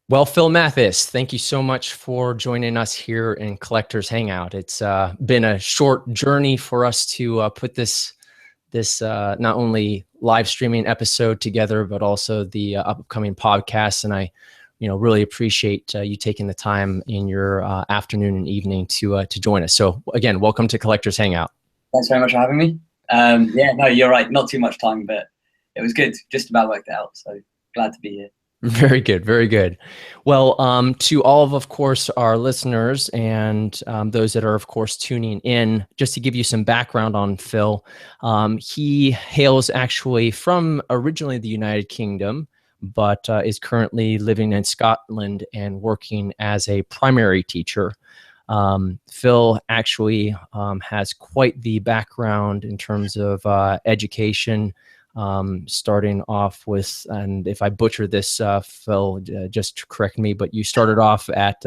Well, Phill Mathis, thank you so much for joining us here in Collectors Hangout. It's been a short journey for us to put this not only live streaming episode together, but also the upcoming podcast. And I, really appreciate you taking the time in your afternoon and evening to join us. So again, welcome to Collectors Hangout. Thanks very much for having me. Yeah, no, you're right. Not too much time, but it was good. Just about worked out. So glad to be here. Very good, very good. Well, to all of course, our listeners and those that are, of course, tuning in, just to give you some background on Phill, he hails actually from originally the United Kingdom, but is currently living in Scotland and working as a primary teacher. Phill actually has quite the background in terms of education. Starting off with, and if I butcher this, Phill, just correct me, but you started off at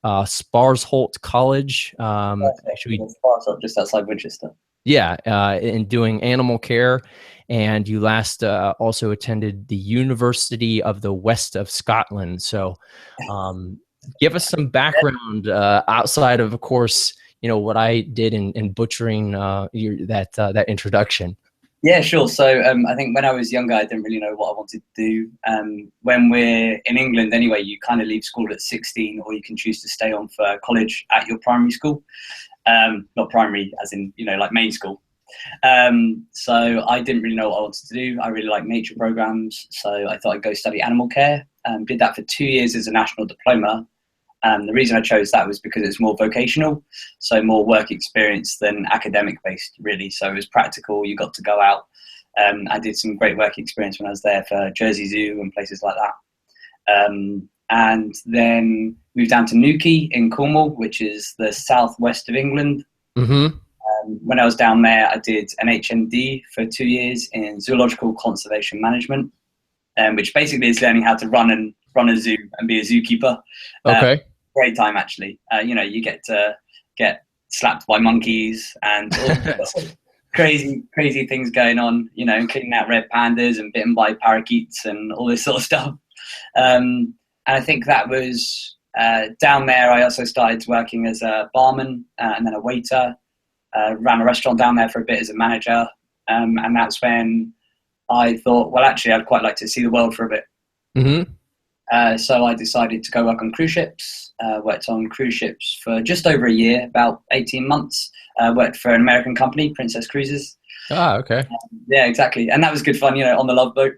Sparsholt College. Actually, Sparsholt, just outside Winchester. Yeah, in doing animal care, and you last also attended the University of the West of Scotland. So, give us some background outside of course, what I did in butchering that introduction. Yeah, sure. So I think when I was younger, I didn't really know what I wanted to do. When we're in England anyway, you kind of leave school at 16, or you can choose to stay on for college at your primary school. Not primary as in, like main school. So I didn't really know what I wanted to do. I really like nature programs. So I thought I'd go study animal care. Did that for 2 years as a national diploma. The reason I chose that was because it's more vocational, so more work experience than academic based, really. So it was practical. You got to go out. I did some great work experience when I was there for Jersey Zoo and places like that. And then moved down to Newquay in Cornwall, which is the southwest of England. Mm-hmm. When I was down there, I did an HND for 2 years in zoological conservation management, which basically is learning how to run a zoo and be a zookeeper. Okay. Great time, actually. You get to get slapped by monkeys and all crazy things going on, including out red pandas and bitten by parakeets and all this sort of stuff. And I think that was down there. I also started working as a barman and then a waiter. Ran a restaurant down there for a bit as a manager. And that's when I thought, well, actually, I'd quite like to see the world for a bit. Mm-hmm. So I decided to go work on cruise ships. Worked on cruise ships for just over a year, about 18 months. Worked for an American company, Princess Cruises. Ah, okay. Yeah, exactly. And that was good fun, on the Love Boat.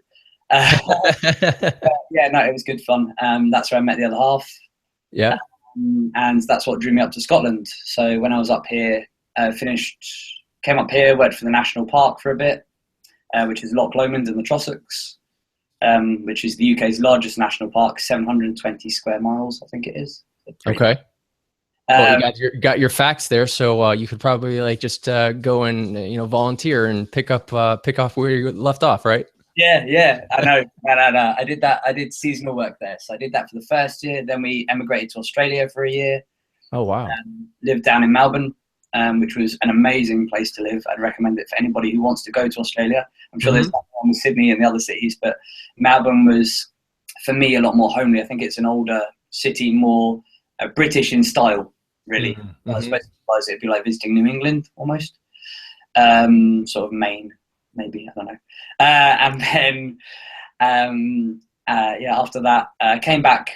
Yeah, no, it was good fun. That's where I met the other half. Yeah. And that's what drew me up to Scotland. So when I was up here, came up here, worked for the National Park for a bit, which is Loch Lomond and the Trossachs. Which is the UK's largest national park, 720 square miles, I think it is. Okay. Well, you got your facts there, so you could probably just go and volunteer and pick off where you left off, right? Yeah, I know. No. I did that. I did seasonal work there, so I did that for the first year. Then we emigrated to Australia for a year. Oh wow! Lived down in Melbourne, which was an amazing place to live. I'd recommend it for anybody who wants to go to Australia. I'm sure there's nothing wrong with Sydney and the other cities, but Melbourne was, for me, a lot more homely. I think it's an older city, more British in style, really. Mm-hmm. I suppose it'd be like visiting New England almost. Sort of Maine, maybe, I don't know. And then, after that, came back,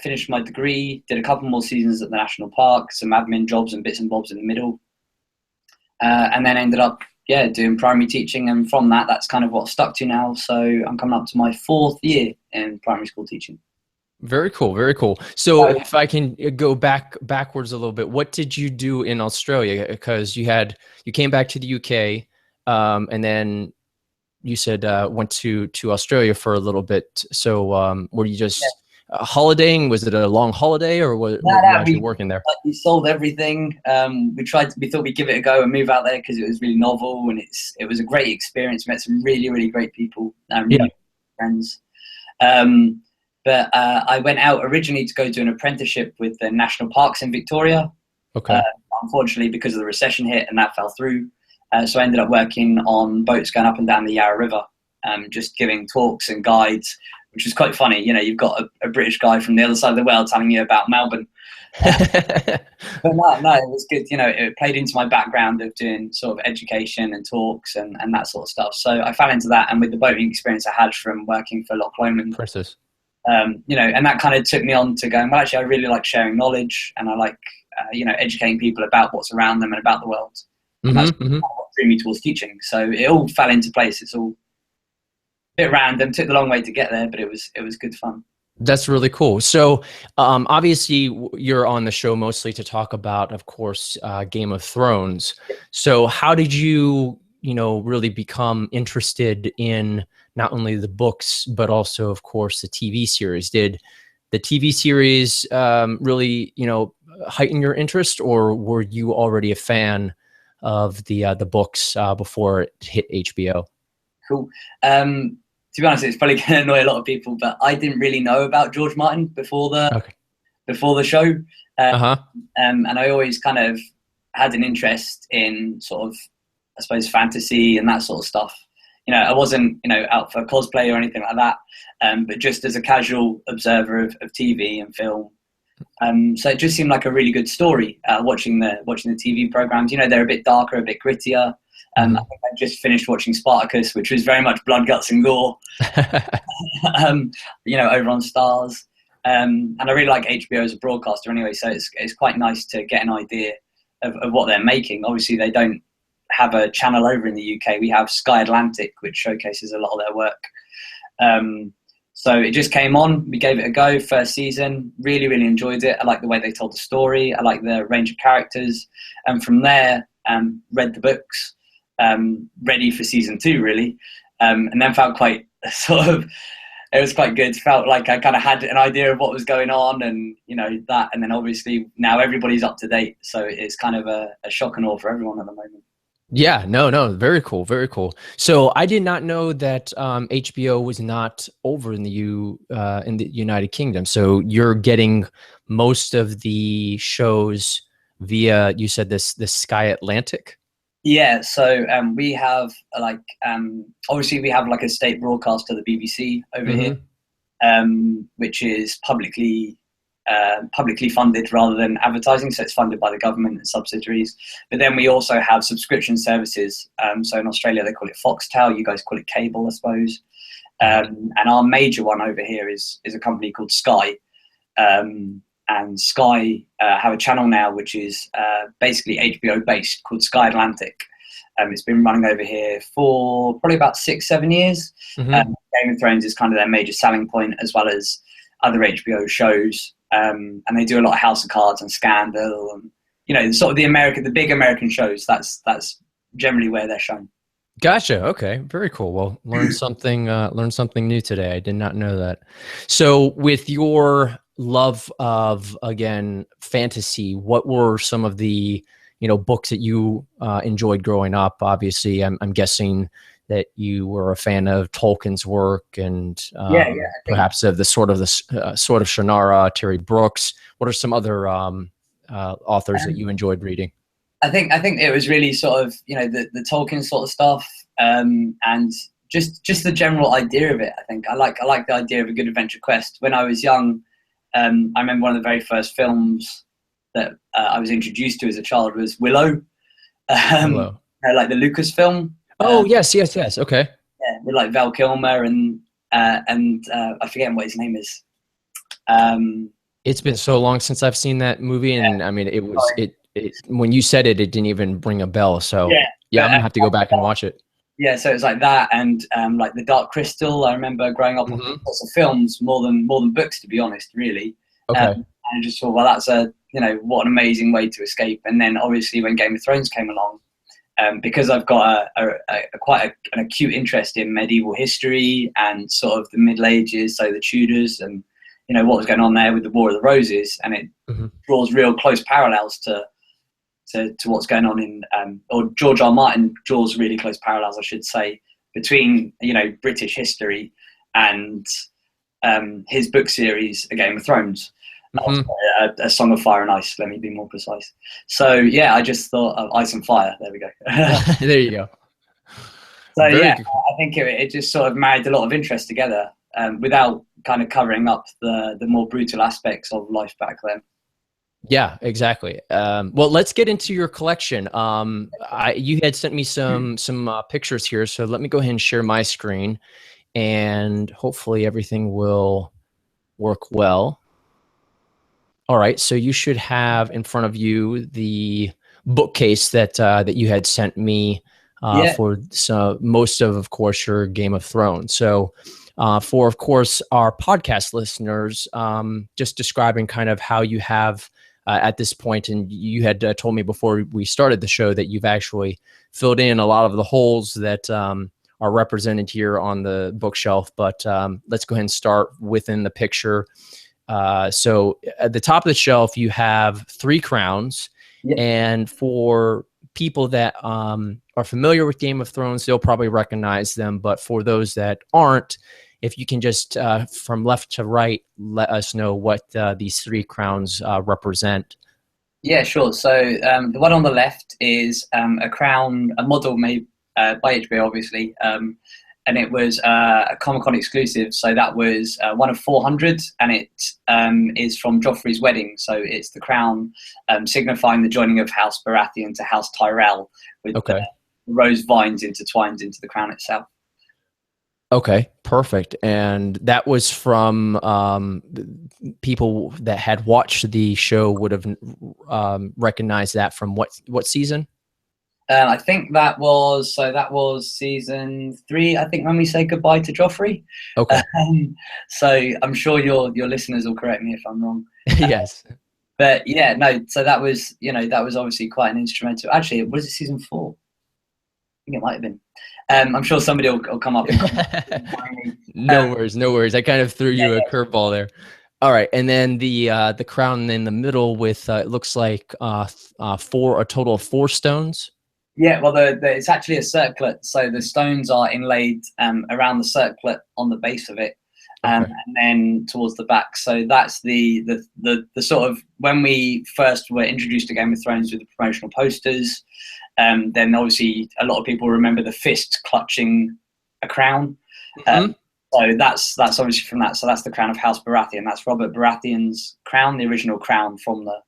finished my degree, did a couple more seasons at the National Park, some admin jobs and bits and bobs in the middle. And then ended up, doing primary teaching. And from that, that's kind of what stuck to now. So I'm coming up to my 4th year in primary school teaching. Very cool. Very cool. So if I can go backwards a little bit, what did you do in Australia? Because you came back to the UK, and then you said went to Australia for a little bit. So were you just holidaying? Was it a long holiday, or were you actually working there? We sold everything. We thought we'd give it a go and move out there because it was really novel, and it was a great experience. Met some really, really great people, really friends. But I went out originally to go do an apprenticeship with the national parks in Victoria. Okay. Unfortunately, because of the recession hit, and that fell through. So I ended up working on boats going up and down the Yarra River, just giving talks and guides, which was quite funny. You know, you've got a British guy from the other side of the world telling you about Melbourne. But no, it was good. You know, it played into my background of doing sort of education and talks and that sort of stuff. So I fell into that, and with the boating experience I had from working for Loch Lomond, you know, and that kind of took me on to going, well, actually, I really like sharing knowledge, and I like, you know, educating people about what's around them and about the world. And that's what drew me towards teaching. So it all fell into place. It's all a bit random, took the long way to get there, but it was good fun. That's really cool. So obviously you're on the show mostly to talk about, of course, Game of Thrones. So how did you, you know, really become interested in not only the books, but also, of course, the TV series? Did the TV series really, you know, heighten your interest, or were you already a fan of the books before it hit HBO? Cool. To be honest, it's probably going to annoy a lot of people, but I didn't really know about George Martin before the show, and I always kind of had an interest in sort of, I suppose, fantasy and that sort of stuff. You know, I wasn't, you know, out for cosplay or anything like that, but just as a casual observer of TV and film. So it just seemed like a really good story. Watching the TV programs, you know, they're a bit darker, a bit grittier. I think I just finished watching Spartacus, which was very much blood, guts, and gore. You know, over on Stars, and I really like HBO as a broadcaster anyway. So it's quite nice to get an idea of what they're making. Obviously, they don't have a channel over in the UK. We have Sky Atlantic, which showcases a lot of their work. So it just came on. We gave it a go. First season, really, really enjoyed it. I like the way they told the story. I like the range of characters, and from there, read the books. Ready for season 2, really, and then felt quite sort of, it was quite good. Felt like I kind of had an idea of what was going on, and you know that, and then obviously now everybody's up to date, so it's kind of a shock and awe for everyone at the moment. Yeah, no, very cool, very cool. So I did not know that HBO was not over in the United Kingdom. So you're getting most of the shows via, you said this Sky Atlantic. Yeah, so we have like obviously we have like a state broadcast to the BBC over here, which is publicly funded rather than advertising, so it's funded by the government and subsidiaries. But then we also have subscription services. So in Australia they call it Foxtel. You guys call it cable, I suppose. And our major one over here is a company called Sky. And Sky have a channel now which is basically HBO based, called Sky Atlantic. It's been running over here for probably about 6-7 years. Game of Thrones is kind of their major selling point, as well as other HBO shows. And they do a lot of House of Cards and Scandal, and you know, sort of the big American shows. That's generally where they're shown. Gotcha. Okay. Very cool. Well, learn something new today. I did not know that. So with your love of, again, fantasy, what were some of the, you know, books that you enjoyed growing up? Obviously, I'm guessing that you were a fan of Tolkien's work, and perhaps of the Sword of Shannara, Terry Brooks. What are some other authors that you enjoyed reading? I think it was really sort of, you know, the Tolkien sort of stuff, and just the general idea of it. I think I like the idea of a good adventure quest. When I was young, I remember one of the very first films that I was introduced to as a child was Willow. Like the Lucas film. Oh yes. Okay. Yeah, with like Val Kilmer and I forget what his name is. It's been so long since I've seen that movie, and I mean, it when you said it, it didn't even ring a bell. So yeah, I'm gonna have to go back and watch it. Yeah, so it was like that, and like The Dark Crystal. I remember growing up on lots of films more than books, to be honest, really. Okay. And I just thought, well, that's what an amazing way to escape. And then obviously when Game of Thrones came along, because I've got quite an acute interest in medieval history and sort of the Middle Ages, so the Tudors, and you know what was going on there with the War of the Roses, and it draws real close parallels to what's going on in, or George R. Martin draws really close parallels, I should say, between, you know, British history and his book series, A Game of Thrones, A Song of Fire and Ice, let me be more precise. So yeah, I just thought of Ice and Fire, there we go. There you go. So I think it just sort of married a lot of interest together. without kind of covering up the more brutal aspects of life back then. Yeah, exactly. Well, let's get into your collection. You had sent me some pictures here, so let me go ahead and share my screen, and hopefully everything will work well. All right, so you should have in front of you the bookcase that you had sent me for most of course, your Game of Thrones. So, for of course our podcast listeners, just describing kind of how you have. At this point, and you had told me before we started the show that you've actually filled in a lot of the holes that are represented here on the bookshelf. But let's go ahead and start within the picture. So at the top of the shelf, you have 3 crowns. Yep. And for people that are familiar with Game of Thrones, they'll probably recognize them. But for those that aren't, if you can just, from left to right, let us know what these 3 crowns represent. Yeah, sure. So the one on the left is a crown, a model made by HBO, obviously, and it was a Comic-Con exclusive. So that was one of 400, and it is from Joffrey's wedding. So it's the crown signifying the joining of House Baratheon to House Tyrell, with the rose vines intertwined into the crown itself. Okay, perfect. And that was from people that had watched the show would have recognized that from what season? I think that was season 3. I think when we say goodbye to Joffrey. Okay. So I'm sure your listeners will correct me if I'm wrong. Yes. But yeah, no. So that was obviously quite an instrumental. Actually, was it season 4? I think it might have been. I'm sure somebody will come up. No worries. I kind of threw you a curveball there. All right, and then the crown in the middle with it looks like a total of 4 stones. Yeah, well, it's actually a circlet, so the stones are inlaid around the circlet on the base of it, and then towards the back. So that's the sort of, when we first were introduced to Game of Thrones with the promotional posters. Then obviously a lot of people remember the fist clutching a crown. So that's obviously from that. So that's the crown of House Baratheon. That's Robert Baratheon's crown, the original crown from the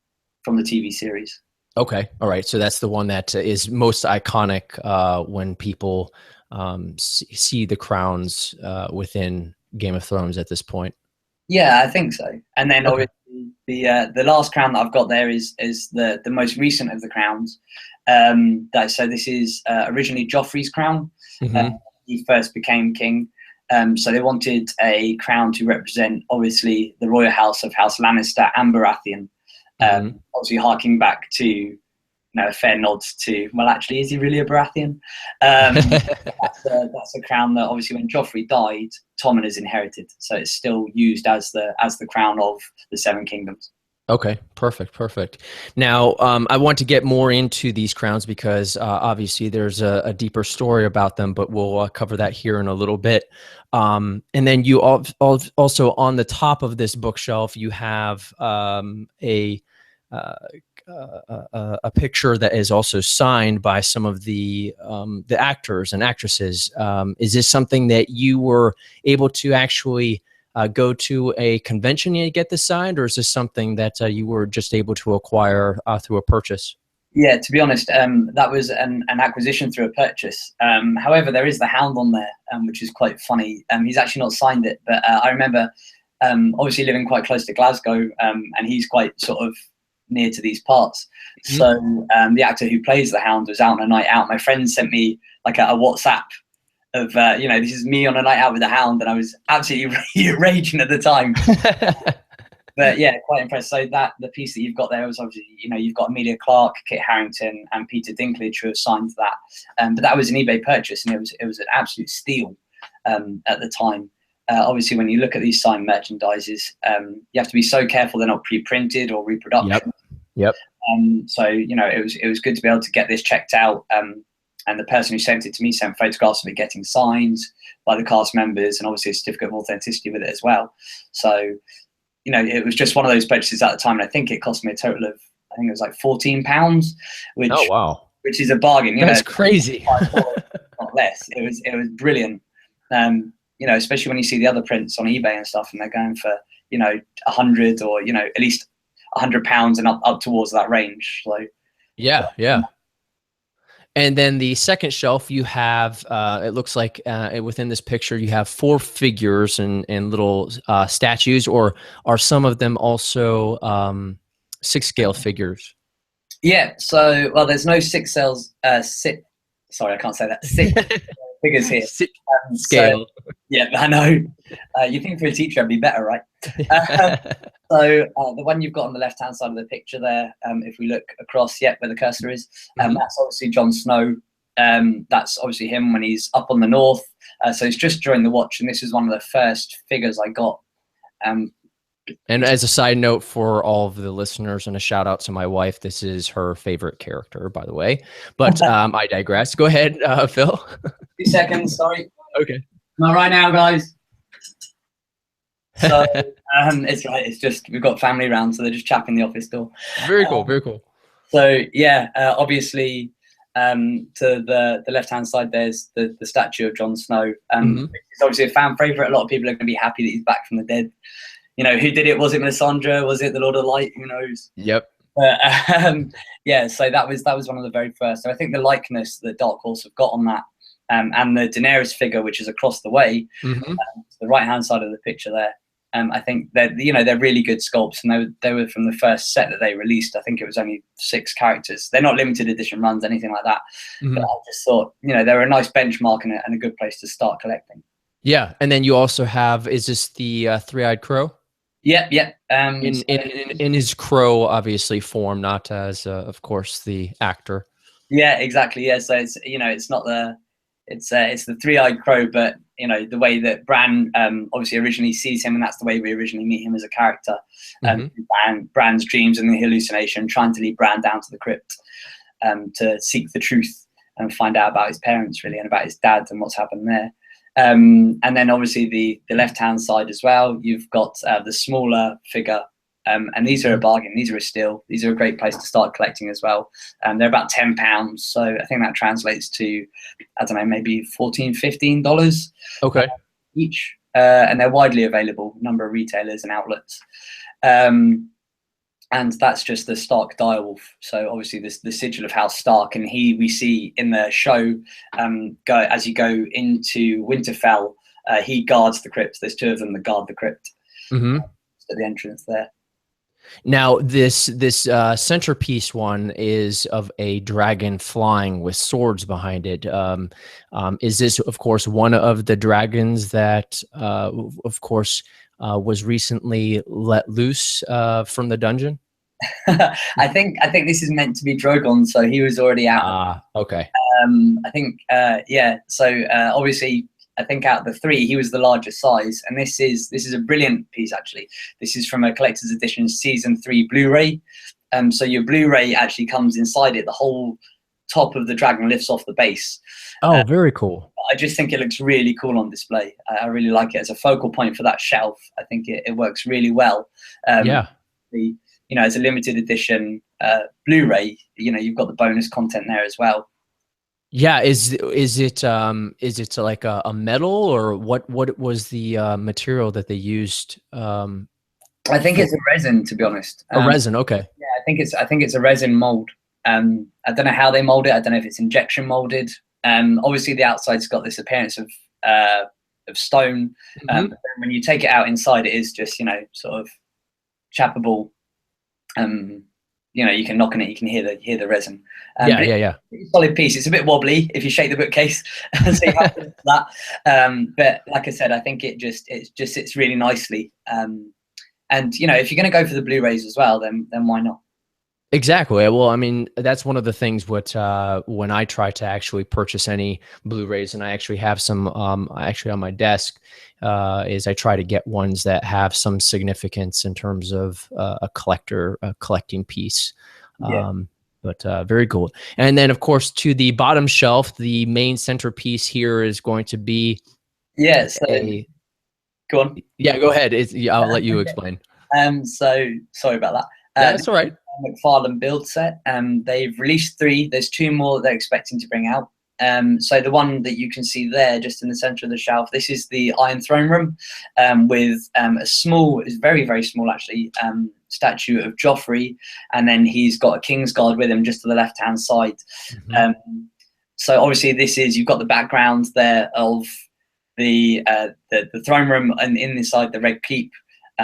TV series. Okay, all right. So that's the one that is most iconic when people see the crowns within Game of Thrones at this point. Yeah, I think so. And then obviously the last crown that I've got there is the most recent of the crowns. So this is originally Joffrey's crown. He first became king. So they wanted a crown to represent, obviously, the royal house of House Lannister and Baratheon. Obviously harking back to a fair nod to, well, actually, is he really a Baratheon? That's a crown that obviously when Joffrey died, Tommen has inherited. So it's still used as the crown of the 7 kingdoms. Okay, perfect. Now, I want to get more into these crowns because obviously there's a deeper story about them, but we'll cover that here in a little bit. And then you also on the top of this bookshelf, you have a picture that is also signed by some of the actors and actresses. Is this something that you were able to actually go to a convention and get this signed, or is this something that you were just able to acquire through a purchase? Yeah, to be honest, that was an acquisition through a purchase. However, there is the Hound on there, which is quite funny. He's actually not signed it, but I remember obviously living quite close to Glasgow, and he's quite sort of near to these parts. So the actor who plays the Hound was out on a night out. My friend sent me like a WhatsApp of, this is me on a night out with the Hound, and I was absolutely raging at the time. But yeah, quite impressed. So that the piece that you've got there was obviously, you've got Emilia Clarke, Kit Harington, and Peter Dinklage who have signed that. But that was an eBay purchase, and it was an absolute steal at the time. Obviously, when you look at these signed merchandises, you have to be so careful they're not pre-printed or reproduction. Yep. So it was good to be able to get this checked out. And the person who sent it to me sent photographs of it getting signed by the cast members, and obviously a certificate of authenticity with it as well. So, it was just one of those purchases at the time. And I think it cost me a total of, I think it was like £14, which, oh, wow, which is a bargain. That's crazy. Not less. It was brilliant. you know, especially when you see the other prints on eBay and stuff, and they're going for, you know, 100 or, you know, at least £100 and up towards that range. So yeah, yeah. And then the second shelf, you have, it looks like within this picture, you have 4 figures and little statues, or are some of them also 6-scale figures? yeah, so well, there's no sorry, I can't say that. 6 figures here. Scale. So, yeah, I know. You think for a teacher it'd be better, right? So the one you've got on the left-hand side of the picture there, if we look across, where the cursor is, that's obviously Jon Snow. That's obviously him when he's up on the north. So it's just during the watch, and this is one of the first figures I got. And as a side note for all of the listeners, and a shout out to my wife, this is her favorite character, by the way. But I digress. Go ahead, Phill. 2 seconds, sorry. Okay. Not right now, guys. So it's right. It's just we've got family around, so they're just chapping the office door. Very cool. Very cool. So yeah, obviously, to the left-hand side, there's the statue of Jon Snow. It's obviously a fan favorite. A lot of people are going to be happy that he's back from the dead. You know, who did it? Was it Melisandre? Was it the Lord of Light? Who knows? Yep. But yeah, so that was one of the very first. So I think the likeness that Dark Horse have got on that, and the Daenerys figure, which is across the way, the right-hand side of the picture there. I think they're really good sculpts, and they were from the first set that they released. I think it was only 6 characters. They're not limited edition runs, anything like that. But I just thought, you know, they're a nice benchmark and a good place to start collecting. Yeah, and then you also have, is this the Three-Eyed Crow? Yeah. In his crow, obviously, form, not as, of course, the actor. Yeah, exactly. Yeah, so it's, you know, it's not it's the Three-Eyed Crow, but you know the way that Bran obviously originally sees him, and that's the way we originally meet him as a character. Bran's dreams and the hallucination, trying to lead Bran down to the crypt to seek the truth and find out about his parents, really, and about his dad and what's happened there. And then obviously the left-hand side as well, you've got the smaller figure, and these are a bargain. These are a steal. These are a great place to start collecting as well. They're about £10, so I think that translates to, I don't know, maybe $14, $15. Okay. Each, and they're widely available, a number of retailers and outlets. And that's just the Stark direwolf. So obviously the sigil of House Stark, and we see in the show, as you go into Winterfell, he guards the crypt. There's 2 of them that guard the crypt at the entrance there. Now, this centerpiece one is of a dragon flying with swords behind it. Is this, of course, one of the dragons that, of course, was recently let loose from the dungeon? I think this is meant to be Drogon, so he was already out. Ah, okay. I think yeah. So obviously, I think out of the 3, he was the largest size, and this is a brilliant piece actually. This is from a collector's edition season 3 Blu-ray. So your Blu-ray actually comes inside it. The whole top of the dragon lifts off the base. Oh, very cool. I just think it looks really cool on display. I really like it as a focal point for that shelf. I think it works really well. Yeah. You know, as a limited edition Blu-ray, you know, you've got the bonus content there as well. Yeah, is it like a metal, or what was the material that they used? I think it's a resin, to be honest. A resin, okay. Yeah, I think it's a resin mold. I don't know how they mold it. I don't know if it's injection molded. Obviously the outside's got this appearance of stone. But then when you take it out inside, it is just, you know, sort of chappable. You know, you can knock on it, you can hear the resin. Yeah. Solid piece. It's a bit wobbly if you shake the bookcase, so you have to do that. But like I said, I think it just sits really nicely. And you know, if you're going to go for the Blu-rays as well, then why not? Exactly. Well, I mean, that's one of the things when I try to actually purchase any Blu-rays, and I actually have some actually on my desk, is I try to get ones that have some significance in terms of a collecting piece. Yeah. But very cool. And then, of course, to the bottom shelf, the main centerpiece here is going to be go on. Yeah, go ahead. I'll let you explain. So sorry about that. That's all right. McFarlane build set. They've released 3. There's 2 more that they're expecting to bring out. So the one that you can see there, just in the center of the shelf, this is the Iron Throne Room, with a small, it's very, very small actually, statue of Joffrey, and then he's got a Kingsguard with him just to the left-hand side. So obviously this is, you've got the background there of the throne room, and inside the Red Keep,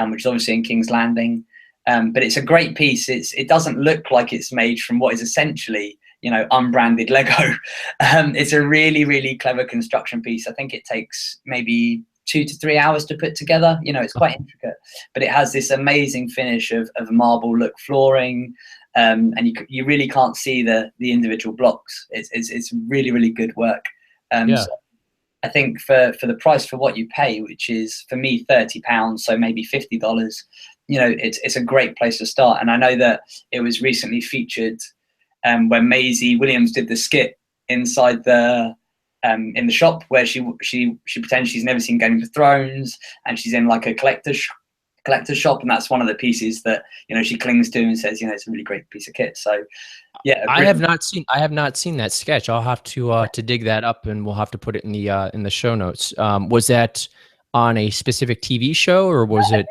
which is obviously in King's Landing. But it's a great piece. It doesn't look like it's made from what is essentially, you know, unbranded Lego. It's a really, really clever construction piece. I think it takes maybe 2 to 3 hours to put together. You know, it's quite intricate, but it has this amazing finish of marble look flooring, and you really can't see the individual blocks. It's really, really good work. So I think for the price for what you pay, which is for me £30, so maybe $50, you know, it's a great place to start. And I know that it was recently featured when Maisie Williams did the skit inside the in the shop where she pretends she's never seen Game of Thrones, and she's in like a collector's shop, and that's one of the pieces that, you know, she clings to and says, you know, it's a really great piece of kit. So yeah, I have not seen that sketch. I'll have to dig that up, and we'll have to put it in the show notes. Was that on a specific TV show, or was it?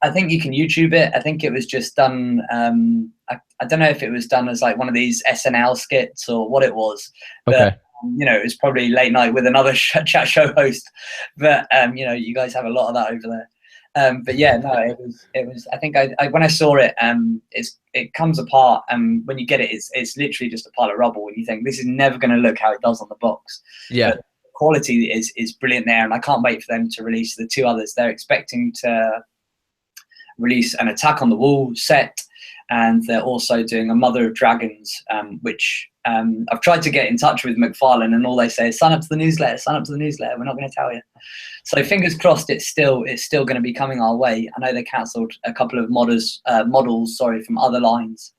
I think you can YouTube it. I think it was just done. I don't know if it was done as like one of these SNL skits or what it was. But, okay. You know, it was probably late night with another chat show host. But you know, you guys have a lot of that over there. But yeah, no, it was. I think I when I saw it, it comes apart, and when you get it, it's literally just a pile of rubble, and you think this is never going to look how it does on the box. Yeah. But the quality is brilliant there, and I can't wait for them to release the 2 others. They're expecting to release an Attack on the Wall set, and they're also doing a Mother of Dragons, which I've tried to get in touch with McFarlane, and all they say is sign up to the newsletter, sign up to the newsletter. We're not going to tell you. So fingers crossed, it's still going to be coming our way. I know they cancelled a couple of models from other lines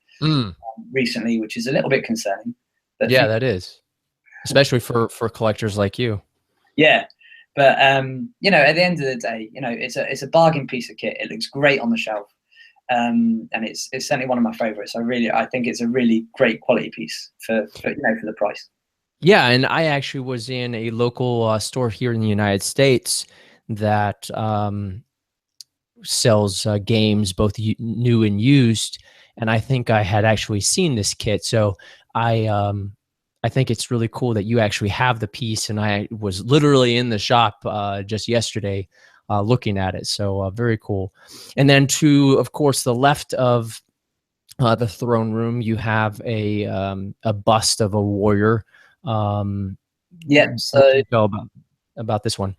recently, which is a little bit concerning. But yeah, that is, especially for collectors like you. Yeah. But you know, at the end of the day, you know, it's a bargain piece of kit. It looks great on the shelf, and it's certainly one of my favorites. I think it's a really great quality piece for you know, for the price. Yeah, and I actually was in a local store here in the United States that sells games, both new and used, and I think I had actually seen this kit. So I think it's really cool that you actually have the piece, and I was literally in the shop just yesterday looking at it. So very cool. And then to, of course, the left of the throne room, you have a bust of a warrior. Yeah. So what do you know about this one?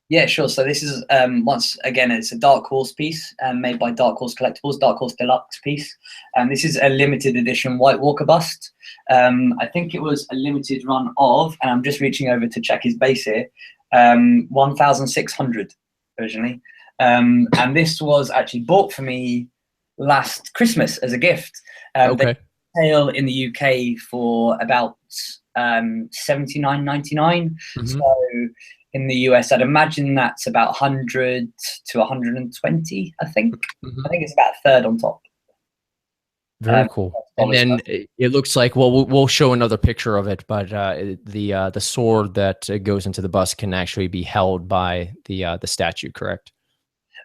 Yeah, sure. So this is once again, it's a Dark Horse piece made by Dark Horse Collectibles, Dark Horse Deluxe piece. This is a limited edition White Walker bust. I think it was a limited run of, and I'm just reaching over to check his base here, 1,600 originally. And this was actually bought for me last Christmas as a gift. Okay. They sale in the UK for about $79.99. So in the US, I'd imagine that's about 100 to 120. I think. I think it's about a third on top. Very cool. And then it looks like, well, we'll show another picture of it, but the sword that goes into the bust can actually be held by the statue, correct?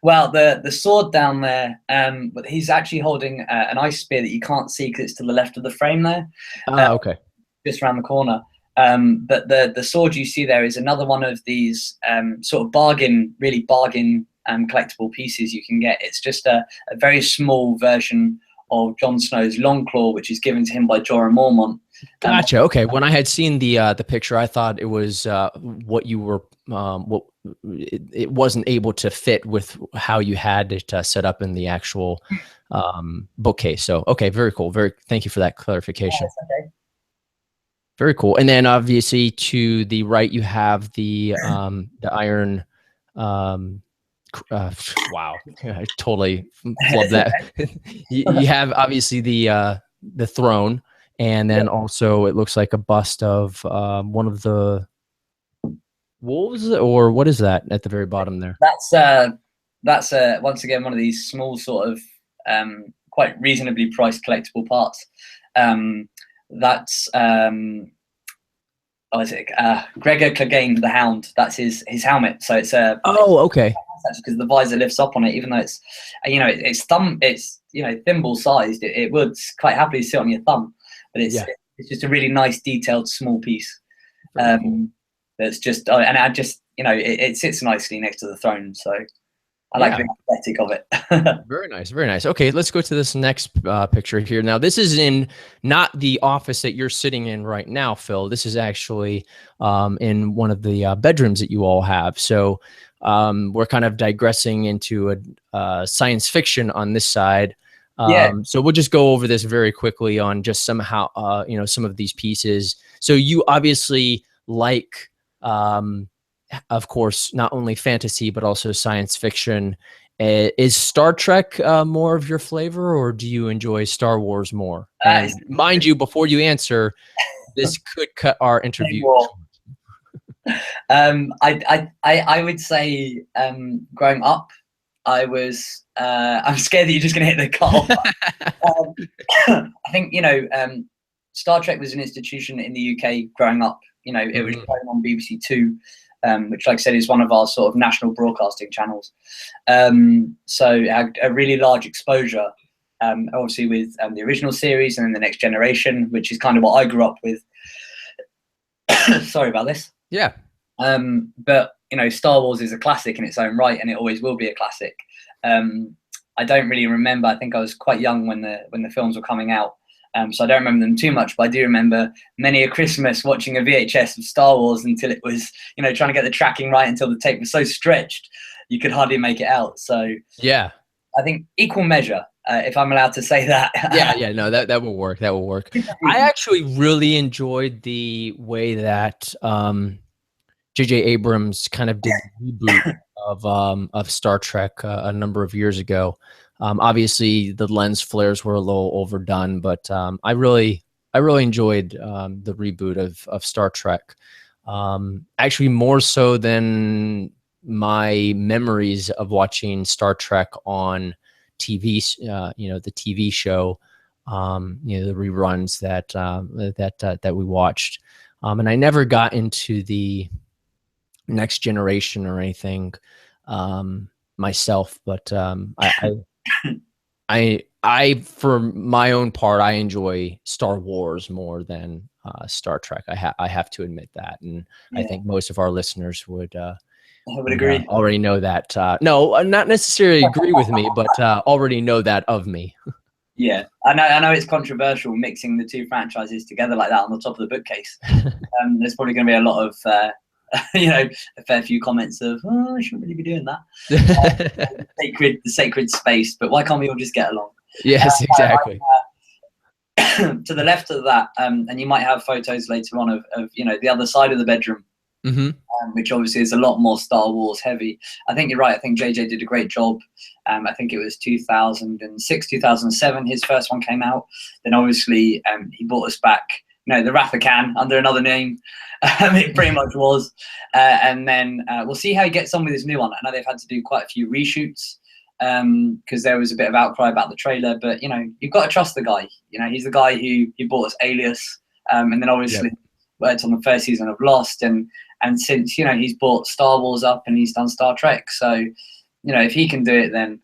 Well, the sword down there, but he's actually holding an ice spear that you can't see because it's to the left of the frame there. Okay. Just around the corner. But the sword you see there is another one of these sort of really bargain collectible pieces you can get. It's just a very small version of Jon Snow's Longclaw, which is given to him by Jorah Mormont. Gotcha. Okay. When I had seen the picture, I thought it was what you were it wasn't able to fit with how you had it set up in the actual bookcase. So okay, very cool. Thank you for that clarification. Yeah, okay. Very cool. And then obviously to the right, you have the iron. Wow, I totally love that. you have obviously the throne, and then also it looks like a bust of one of the wolves, or what is that at the very bottom there? That's once again one of these small sort of quite reasonably priced collectible parts. That's oh, is it Gregor Clegane the Hound? That's his helmet. So it's a Oh, okay. because the visor lifts up on it, even though it's thimble sized. It would quite happily sit on your thumb, but it's just a really nice detailed small piece. Cool. That's just and I just it sits nicely next to the throne, so I like the aesthetic of it. Very nice, very nice. Okay, let's go to this next picture here. Now, this is in not the office that you're sitting in right now, Phill. This is actually in one of the bedrooms that you all have. So we're kind of digressing into a science fiction on this side. So we'll just go over this very quickly on just somehow, some of these pieces. So you obviously like, of course, not only fantasy, but also science fiction. Is Star Trek more of your flavor, or do you enjoy Star Wars more? And mind you, before you answer, this could cut our interview short. I would say growing up, I'm scared that you're just going to hit the cut. I think Star Trek was an institution in the UK growing up. It was playing on BBC Two, which, like I said, is one of our sort of national broadcasting channels. So a really large exposure, obviously with the original series and then the Next Generation, which is kind of what I grew up with. Sorry about this. Yeah. But Star Wars is a classic in its own right, and it always will be a classic. I don't really remember. I think I was quite young when the films were coming out. So I don't remember them too much, but I do remember many a Christmas watching a VHS of Star Wars until it was, trying to get the tracking right until the tape was so stretched you could hardly make it out. So yeah, I think equal measure, if I'm allowed to say that. yeah, no, that will work. That will work. I actually really enjoyed the way that J.J. Abrams kind of did the reboot of Star Trek a number of years ago. Obviously, the lens flares were a little overdone, but I really enjoyed the reboot of Star Trek. Actually, more so than my memories of watching Star Trek on TV. The TV show. The reruns that we watched, and I never got into the Next Generation or anything myself, but I for my own part, I enjoy Star Wars more than Star Trek. I have to admit that, and I think most of our listeners would agree. Already know that. No, not necessarily agree with me, but already know that of me. Yeah, I know it's controversial mixing the two franchises together like that on the top of the bookcase. There's probably going to be a lot of a fair few comments of, oh, I shouldn't really be doing that. The sacred space, but why can't we all just get along? Yes, exactly. To the left of that, and you might have photos later on of the other side of the bedroom, which obviously is a lot more Star Wars heavy. I think you're right. I think JJ did a great job. I think it was 2006, 2007, his first one came out. Then obviously he brought us back, the Wrath of Khan under another name. It pretty much was. And then we'll see how he gets on with his new one. I know they've had to do quite a few reshoots because there was a bit of outcry about the trailer. But, you've got to trust the guy. He's the guy who brought us Alias. And then obviously worked on the first season of Lost. And since, he's brought Star Wars up and he's done Star Trek. So, if he can do it, then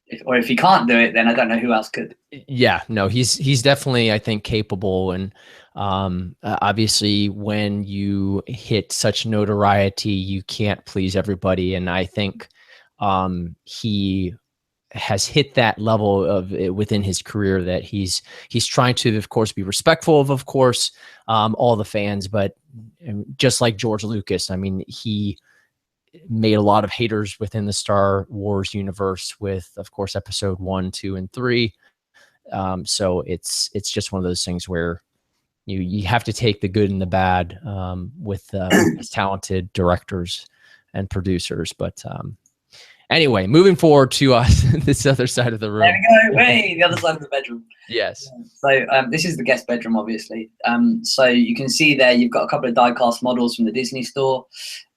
if he can't do it, then I don't know who else could. Yeah, no, he's definitely, I think, capable. And obviously when you hit such notoriety, you can't please everybody. And I think he has hit that level of within his career that he's trying to, of course, be respectful of course, all the fans, but just like George Lucas, I mean, he made a lot of haters within the Star Wars universe with, of course, episode 1, 2, and 3. So it's just one of those things where you have to take the good and the bad with these talented directors and producers. But anyway, moving forward to this other side of the room. There we go. Hey, the other side of the bedroom. Yes. So this is the guest bedroom, obviously. So you can see there you've got a couple of die-cast models from the Disney store.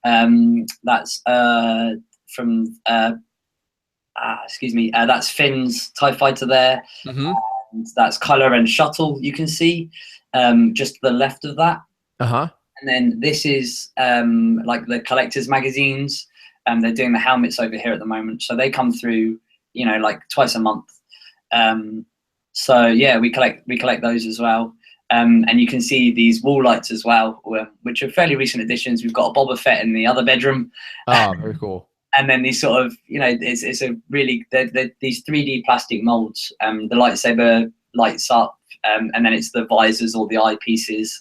That's from that's Finn's TIE fighter there. And that's Kylo Ren shuttle. You can see just to the left of that. And And then this is like the collectors magazines. They're doing the helmets over here at the moment, so they come through, you know, like twice a month. So yeah, we collect those as well. And you can see these wall lights as well, which are fairly recent additions. We've got a Boba Fett in the other bedroom. Oh, very cool. And then these sort of, you know, it's a really, they're these 3D plastic molds. The lightsaber lights up, and then it's the visors or the eyepieces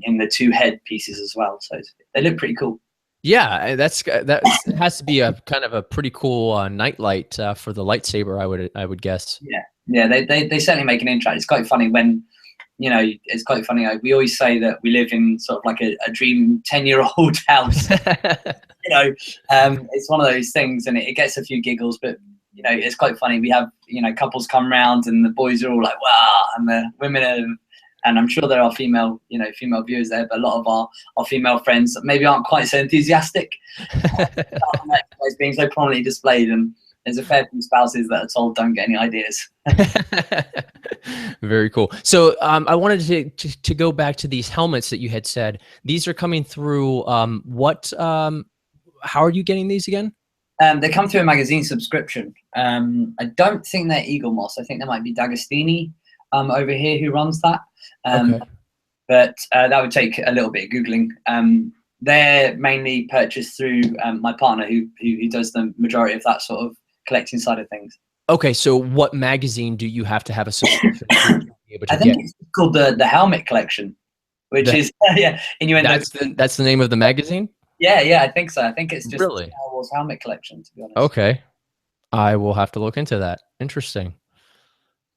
in the 2 head pieces as well. So they look pretty cool. Yeah, that has to be a kind of a pretty cool nightlight for the lightsaber, I would guess. Yeah, they certainly make an impact. It's quite funny when, you know, it's quite funny. We always say that we live in sort of like a dream 10-year-old house. You know, it's one of those things, and it gets a few giggles, but you know, it's quite funny. We have, you know, couples come round, and the boys are all like, "Wow," and the women are, and I'm sure there are female viewers there, but a lot of our female friends maybe aren't quite so enthusiastic. Being so prominently displayed, and there's a fair few spouses that are told don't get any ideas. Very cool. So I wanted to go back to these helmets that you had said. These are coming through how are you getting these again? They come through a magazine subscription. I don't think they're Eagle Moss. I think there might be D'Agostini over here who runs that. Okay. But that would take a little bit of Googling. They're mainly purchased through my partner who does the majority of that sort of collecting side of things. Okay, so what magazine do you have to have a subscription to be able to I think it's called the Helmet Collection, which is that's the name of the magazine? Yeah, I think so. I think it's just really Star Wars Helmet Collection, to be honest. Okay, I will have to look into that. Interesting.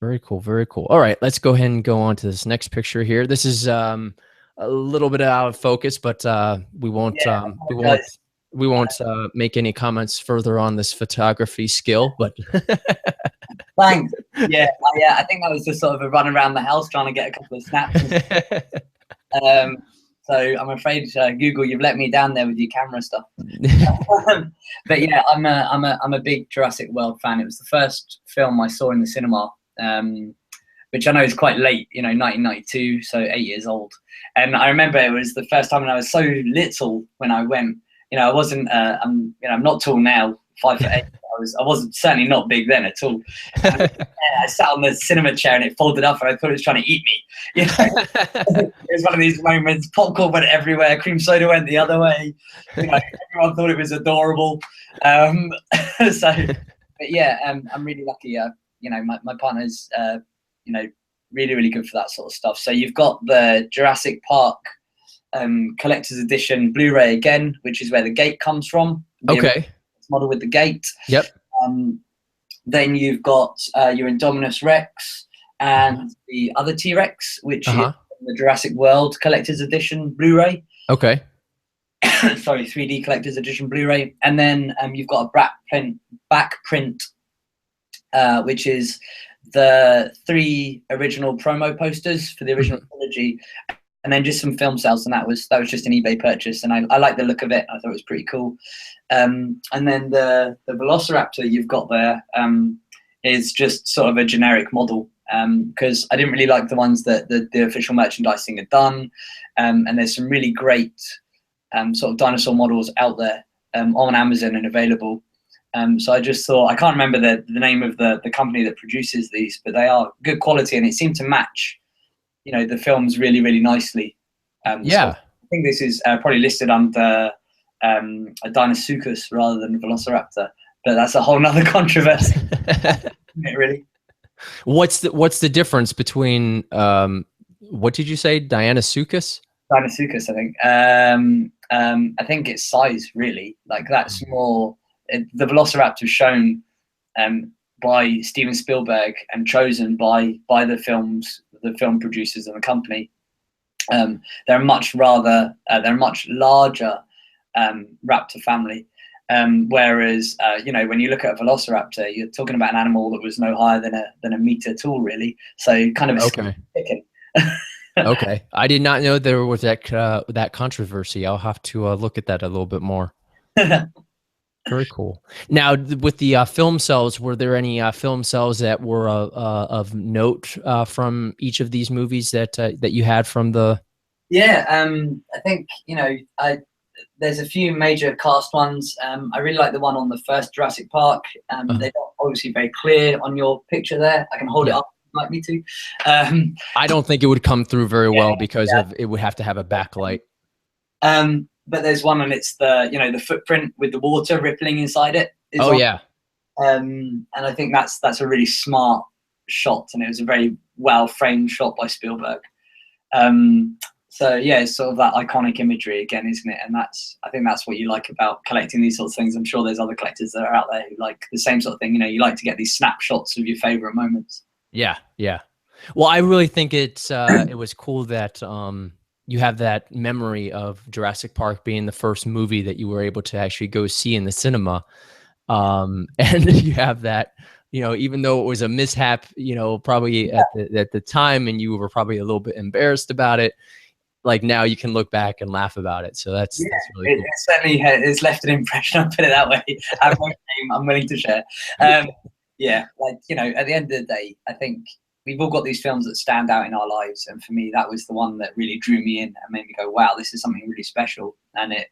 Very cool. Very cool. All right, let's go ahead and go on to this next picture here. This is a little bit out of focus, but we won't make any comments further on this photography skill. But thanks. Yeah, I think that was just sort of a run around the house trying to get a couple of snaps. So I'm afraid, Google, you've let me down there with your camera stuff. But yeah, I'm a big Jurassic World fan. It was the first film I saw in the cinema, which I know is quite late, you know, 1992, so 8 years old. And I remember it was the first time, and I was so little when I went. You know, I wasn't. I'm not tall now, 5'8". I wasn't certainly not big then at all. I sat on the cinema chair and it folded up, and I thought it was trying to eat me. You know? It was one of these moments. Popcorn went everywhere. Cream soda went the other way. You know, everyone thought it was adorable. But yeah, I'm really lucky. You know, my partner's you know, really good for that sort of stuff. So you've got the Jurassic Park collector's edition Blu-ray again, which is where the gate comes from. Okay. Model with the gate. Yep. Then you've got your Indominus Rex and the other T-Rex, which is the Jurassic World collector's edition Blu-ray. Okay. Sorry, 3D collector's edition Blu-ray. And then you've got a back print, which is the 3 original promo posters for the original trilogy. And then just some film sales, and that was just an eBay purchase, and I like the look of it. I thought it was pretty cool. And then the Velociraptor you've got there is just sort of a generic model, because I didn't really like the ones that the official merchandising had done. And there's some really great sort of dinosaur models out there on Amazon and available. So I just thought, I can't remember the name of the company that produces these, but they are good quality, and it seemed to match, you know, the films really nicely. Yeah. So I think this is probably listed under a Dinosuchus rather than a Velociraptor, but that's a whole nother controversy. Really. What's the difference between what did you say, Dianosuchus? Dinosuchus, I think. I think it's size, really. Like, that's more the Velociraptor shown by Steven Spielberg and chosen by the film producers and the company. They're a much larger raptor family. Whereas you know, when you look at a Velociraptor, you're talking about an animal that was no higher than a meter tall, really. So kind of okay. Okay, I did not know there was that controversy. I'll have to look at that a little bit more. Very cool. Now, with the film cells, were there any film cells that were of note from each of these movies that you had from the Yeah, I think, there's a few major cast ones. I really like the one on the first Jurassic Park. Uh, They're not obviously very clear on your picture there. I can hold it yeah. up if you'd like me to. Um, I don't think it would come through very yeah, well because yeah. of it would have to have a backlight. But there's one, and it's the footprint with the water rippling inside it is Oh on. yeah. And I think that's a really smart shot, and it was a very well framed shot by Spielberg. So yeah, it's sort of that iconic imagery again, isn't it? And I think that's what you like about collecting these sorts of things. I'm sure there's other collectors that are out there who like the same sort of thing. You like to get these snapshots of your favorite moments. Yeah, yeah. Well, I really think it was cool that you have that memory of Jurassic Park being the first movie that you were able to actually go see in the cinema. And you have that, even though it was a mishap, probably Yeah, at the time, and you were probably a little bit embarrassed about it. Like now you can look back and laugh about it. So yeah, that's really it cool. certainly has left an impression. I'll put it that way. I have no shame. I'm willing to share. Um, yeah, like at the end of the day, I think we've all got these films that stand out in our lives, and for me, that was the one that really drew me in and made me go, "Wow, this is something really special." And it,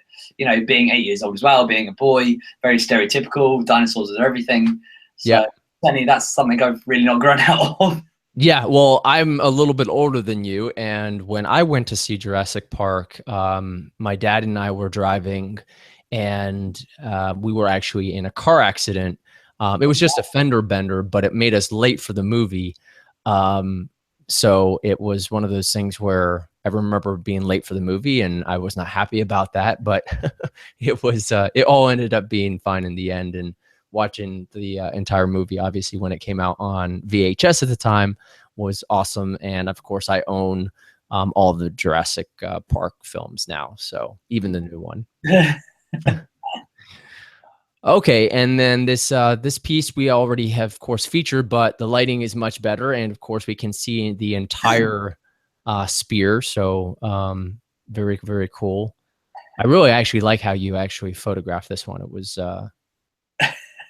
being 8 years old as well, being a boy, very stereotypical. Dinosaurs are everything. So Yep. certainly, that's something I've really not grown out of. Yeah, well, I'm a little bit older than you, and when I went to see Jurassic Park, my dad and I were driving, and we were actually in a car accident. It was just a fender bender, but it made us late for the movie. Um, so it was one of those things where I remember being late for the movie, and I was not happy about that. But it all ended up being fine in the end, and watching the entire movie, obviously, when it came out on VHS at the time, was awesome. And of course, I own all the Jurassic Park films now, so even the new one. Okay, and then this piece we already have, of course, featured, but the lighting is much better, and of course, we can see the entire spear. So very, very cool. I really actually like how you actually photographed this one. It was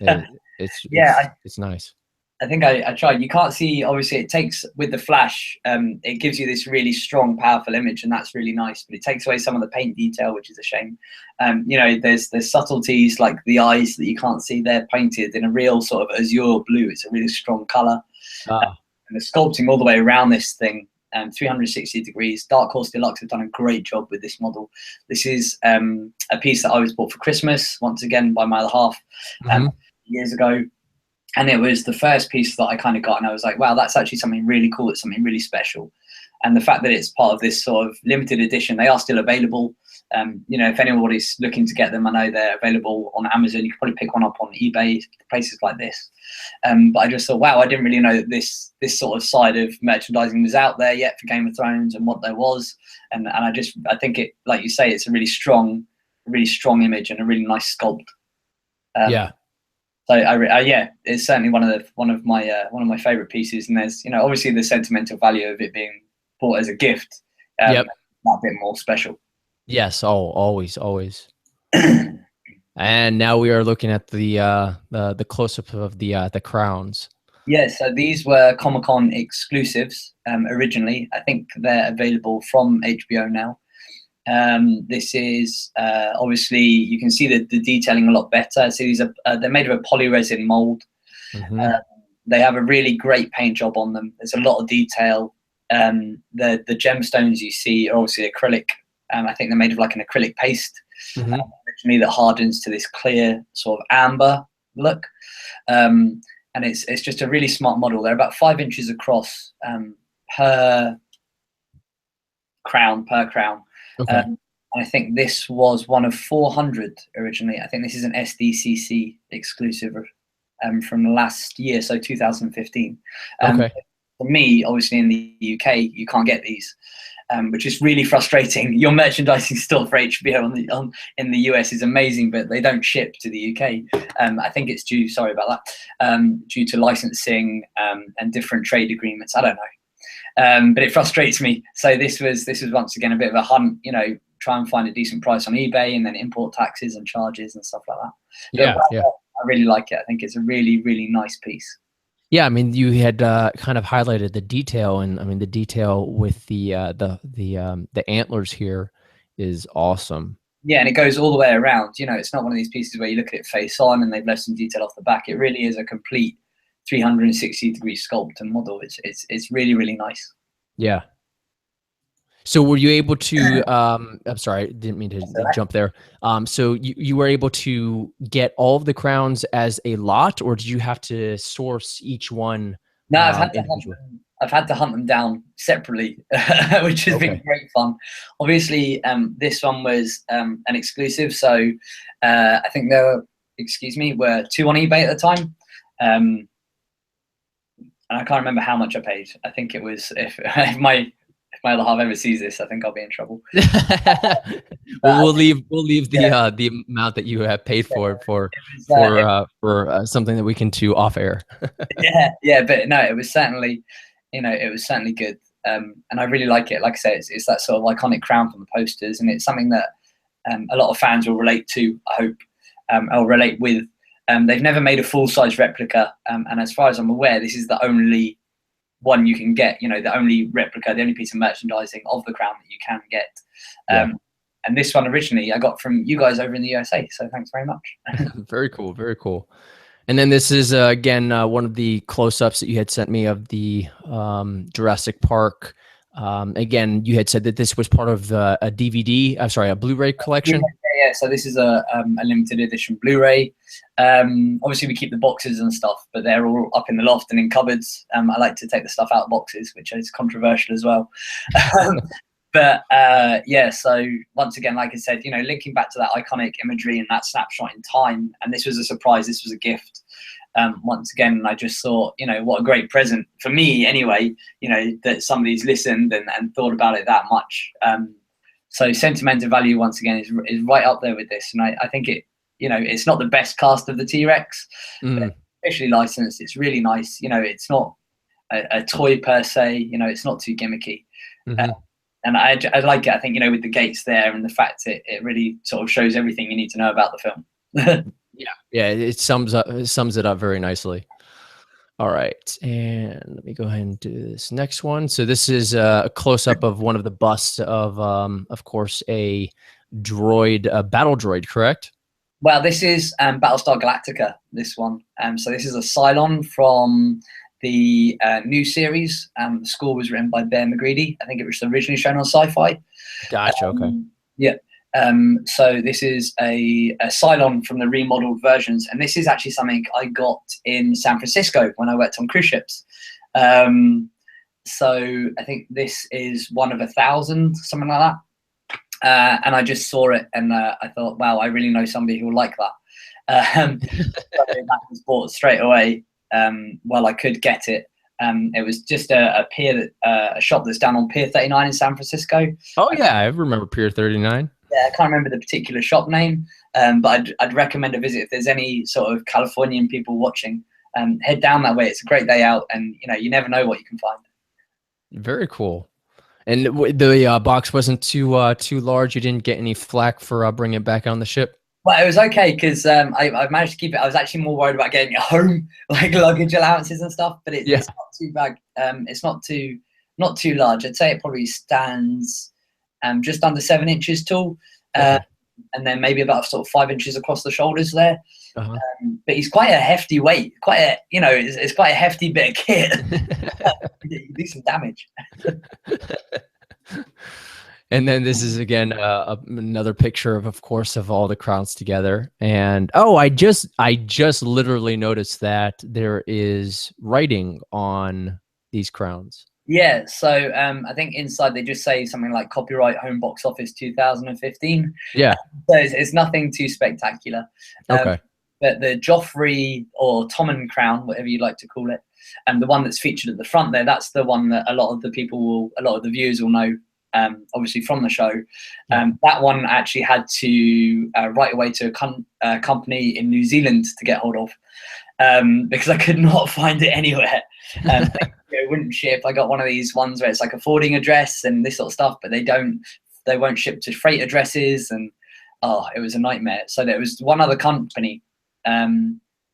it, Yeah, it's nice. I think I tried. You can't see, obviously, it takes with the flash, it gives you this really strong, powerful image, and that's really nice. But it takes away some of the paint detail, which is a shame. There's subtleties like the eyes that you can't see. They're painted in a real sort of azure blue. It's a really strong color, Ah, and the sculpting all the way around this thing, 360 degrees. Dark Horse Deluxe have done a great job with this model. This is a piece that I was bought for Christmas, once again by my other half, mm-hmm. years ago. And it was the first piece that I kind of got, and I was like, wow, that's actually something really cool. It's something really special. And the fact that it's part of this sort of limited edition, they are still available. If anybody's looking to get them, I know they're available on Amazon. You can probably pick one up on eBay, places like this. But I just thought, wow, I didn't really know that this sort of side of merchandising was out there yet for Game of Thrones and what there was. And I think it, like you say, it's a really strong image and a really nice sculpt. Yeah. So yeah, it's certainly one of my favorite pieces. And there's obviously the sentimental value of it being bought as a gift, Yep. that bit more special. Yes. Oh, always, always. And now we are looking at the close up of the crowns. Yeah, so these were Comic-Con exclusives originally. I think they're available from HBO now. This is obviously you can see the detailing a lot better. So these are they're made of a polyresin mold. Mm-hmm. They have a really great paint job on them. There's a lot of detail. The gemstones you see are obviously acrylic. I think they're made of like an acrylic paste, Mm-hmm. originally, that hardens to this clear sort of amber look. And it's just a really smart model. They're about 5 inches across per crown. Okay. I think this was one of 400 originally. I think this is an SDCC exclusive from last year, so 2015. Okay. For me, obviously in the UK, you can't get these, which is really frustrating. Your merchandising store for HBO in the US is amazing, but they don't ship to the UK. I think it's due, sorry about that, due to licensing and different trade agreements. I don't know. But it frustrates me. So this was once again a bit of a hunt, try and find a decent price on eBay, and then import taxes and charges and stuff like that. Yeah. But Yeah. I really like it. I think it's a really, really nice piece. Yeah, I mean, you had kind of highlighted the detail, and I mean, the detail with the antlers here is awesome. Yeah, and it goes all the way around. You know, it's not one of these pieces where you look at it face on and they've left some detail off the back. It really is a complete 360-degree sculpt and model. It's really, really nice. Yeah. So were you able to, I'm sorry, I didn't mean to jump there. So you were able to get all of the crowns as a lot, or did you have to source each one No, individually? I've had to hunt them down separately, which has been Okay. great fun. Obviously, this one was an exclusive, so I think there were, were 2 on eBay at the time. And I can't remember how much I paid. I think it was if my other half ever sees this, I think I'll be in trouble. Well, But we'll leave the amount that you have paid for something that we can do off air. yeah, but no, it was certainly, it was certainly good. And I really like it. Like I say, it's that sort of iconic crown from the posters, and it's something that a lot of fans will relate to, I hope, or relate with. They've never made a full-size replica, and as far as I'm aware, this is the only one you can get. The only replica, the only piece of merchandising of the crown that you can get. And this one originally I got from you guys over in the USA, so thanks very much. Very cool, very cool. And then this is again one of the close-ups that you had sent me of the Jurassic Park. Again, you had said that this was part of a DVD. I'm sorry, a Blu-ray collection. Yeah. So this is a limited edition Blu-ray. Obviously, we keep the boxes and stuff, but they're all up in the loft and in cupboards. I like to take the stuff out of boxes, which is controversial as well. But yeah, so once again, like I said, linking back to that iconic imagery and that snapshot in time, and this was a surprise, this was a gift. Once again, I just thought, what a great present for me anyway, that somebody's listened and thought about it that much. So sentimental value, once again, is right up there with this. And I think it's not the best cast of the T-Rex, but officially licensed. It's really nice. It's not a toy per se, it's not too gimmicky. And I like it. I think, with the gates there and the fact it really sort of shows everything you need to know about the film. Yeah, it sums it up very nicely. All right, and let me go ahead and do this next one. So this is a close-up of one of the busts of course, a droid, a battle droid, correct? Well, this is Battlestar Galactica, this one. So this is a Cylon from the new series. The score was written by Bear McCready. I think it was originally shown on Sci-Fi. Gotcha, okay. Yeah. So this is a Cylon from the remodeled versions, and this is actually something I got in San Francisco when I worked on cruise ships. So I think this is one of 1,000, something like that. And I just saw it, and I thought, wow, I really know somebody who will like that. So that was bought straight away. Well, I could get it. It was just a shop that's down on Pier 39 in San Francisco. Oh yeah, I remember Pier 39. Yeah, I can't remember the particular shop name, but I'd recommend a visit if there's any sort of Californian people watching. Head down that way. It's a great day out, and you never know what you can find. Very cool. And the box wasn't too large. You didn't get any flack for bringing it back on the ship. Well, it was okay because I managed to keep it. I was actually more worried about getting it home, like luggage allowances and stuff. But it's not too bad. It's not too large. I'd say it probably stands just under 7 inches tall, and then maybe about sort of 5 inches across the shoulders there. But he's quite a hefty weight. It's quite a hefty bit of kit. You can do some damage. And then this is again another picture of course, of all the crowns together. And I just literally noticed that there is writing on these crowns. Yeah, so I think inside they just say something like copyright home box office 2015. Yeah. So it's nothing too spectacular. Okay. But the Joffrey or Tommen crown, whatever you'd like to call it, and the one that's featured at the front there, that's the one that a lot of the viewers will know. Obviously from the show. That one actually had to write away to a company in New Zealand to get hold of, because I could not find it anywhere. It wouldn't ship. I got one of these ones where it's like a forwarding address and this sort of stuff, but they won't ship to freight addresses, and it was a nightmare. So there was one other company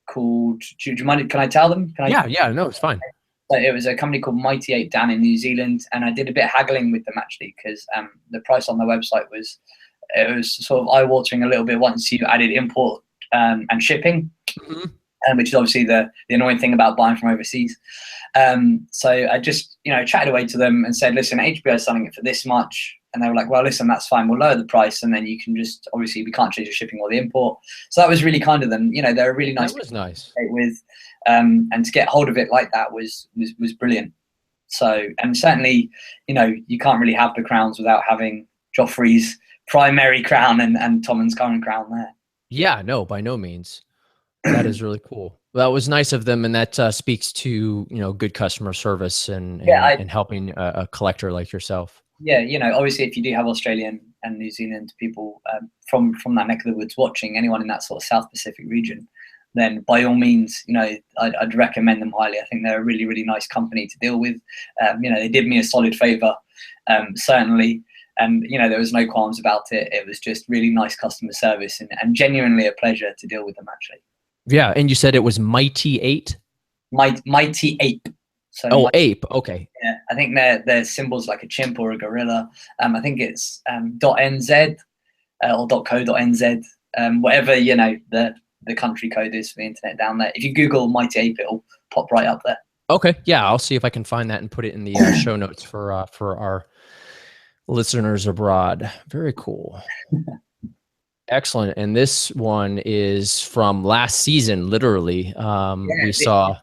called. Do you mind? Can I tell them? Can I? Yeah, no, it's fine. So it was a company called Mighty Ape down in New Zealand, and I did a bit of haggling with them actually because the price on their website was sort of eye-watering a little bit once you added import and shipping. Mm-hmm. Which is obviously the annoying thing about buying from overseas. So I just, chatted away to them and said, listen, HBO is selling it for this much. And they were like, well, listen, that's fine. We'll lower the price. And then you can just, obviously, we can't change the shipping or the import. So that was really kind of them. They're a really nice. That was nice. With, and to get hold of it like that was brilliant. So, and certainly, you can't really have the crowns without having Joffrey's primary crown and Tommen's current crown there. Yeah, no, by no means. That is really cool. That was nice of them, and that speaks to good customer service and helping a collector like yourself. Yeah, obviously, if you do have Australian and New Zealand people from that neck of the woods watching, anyone in that sort of South Pacific region, then by all means, I'd recommend them highly. I think they're a really, really nice company to deal with. They did me a solid favour, certainly. And, there was no qualms about it. It was just really nice customer service and genuinely a pleasure to deal with them, actually. Yeah, and you said it was Mighty 8? Mighty Ape. So ape. Okay. Yeah, I think their symbol's like a chimp or a gorilla. I think it's .nz or .co.nz. Whatever the country code is for the internet down there. If you Google Mighty Ape, it'll pop right up there. Okay. Yeah, I'll see if I can find that and put it in the show notes for our listeners abroad. Very cool. Excellent. And this one is from last season, literally. We saw.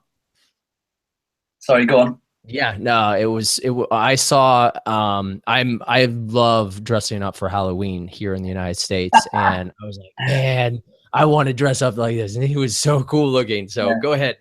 Sorry, go on. Yeah, no, I saw, I love dressing up for Halloween here in the United States. And I was like, man, I want to dress up like this. And he was so cool looking. So Go ahead.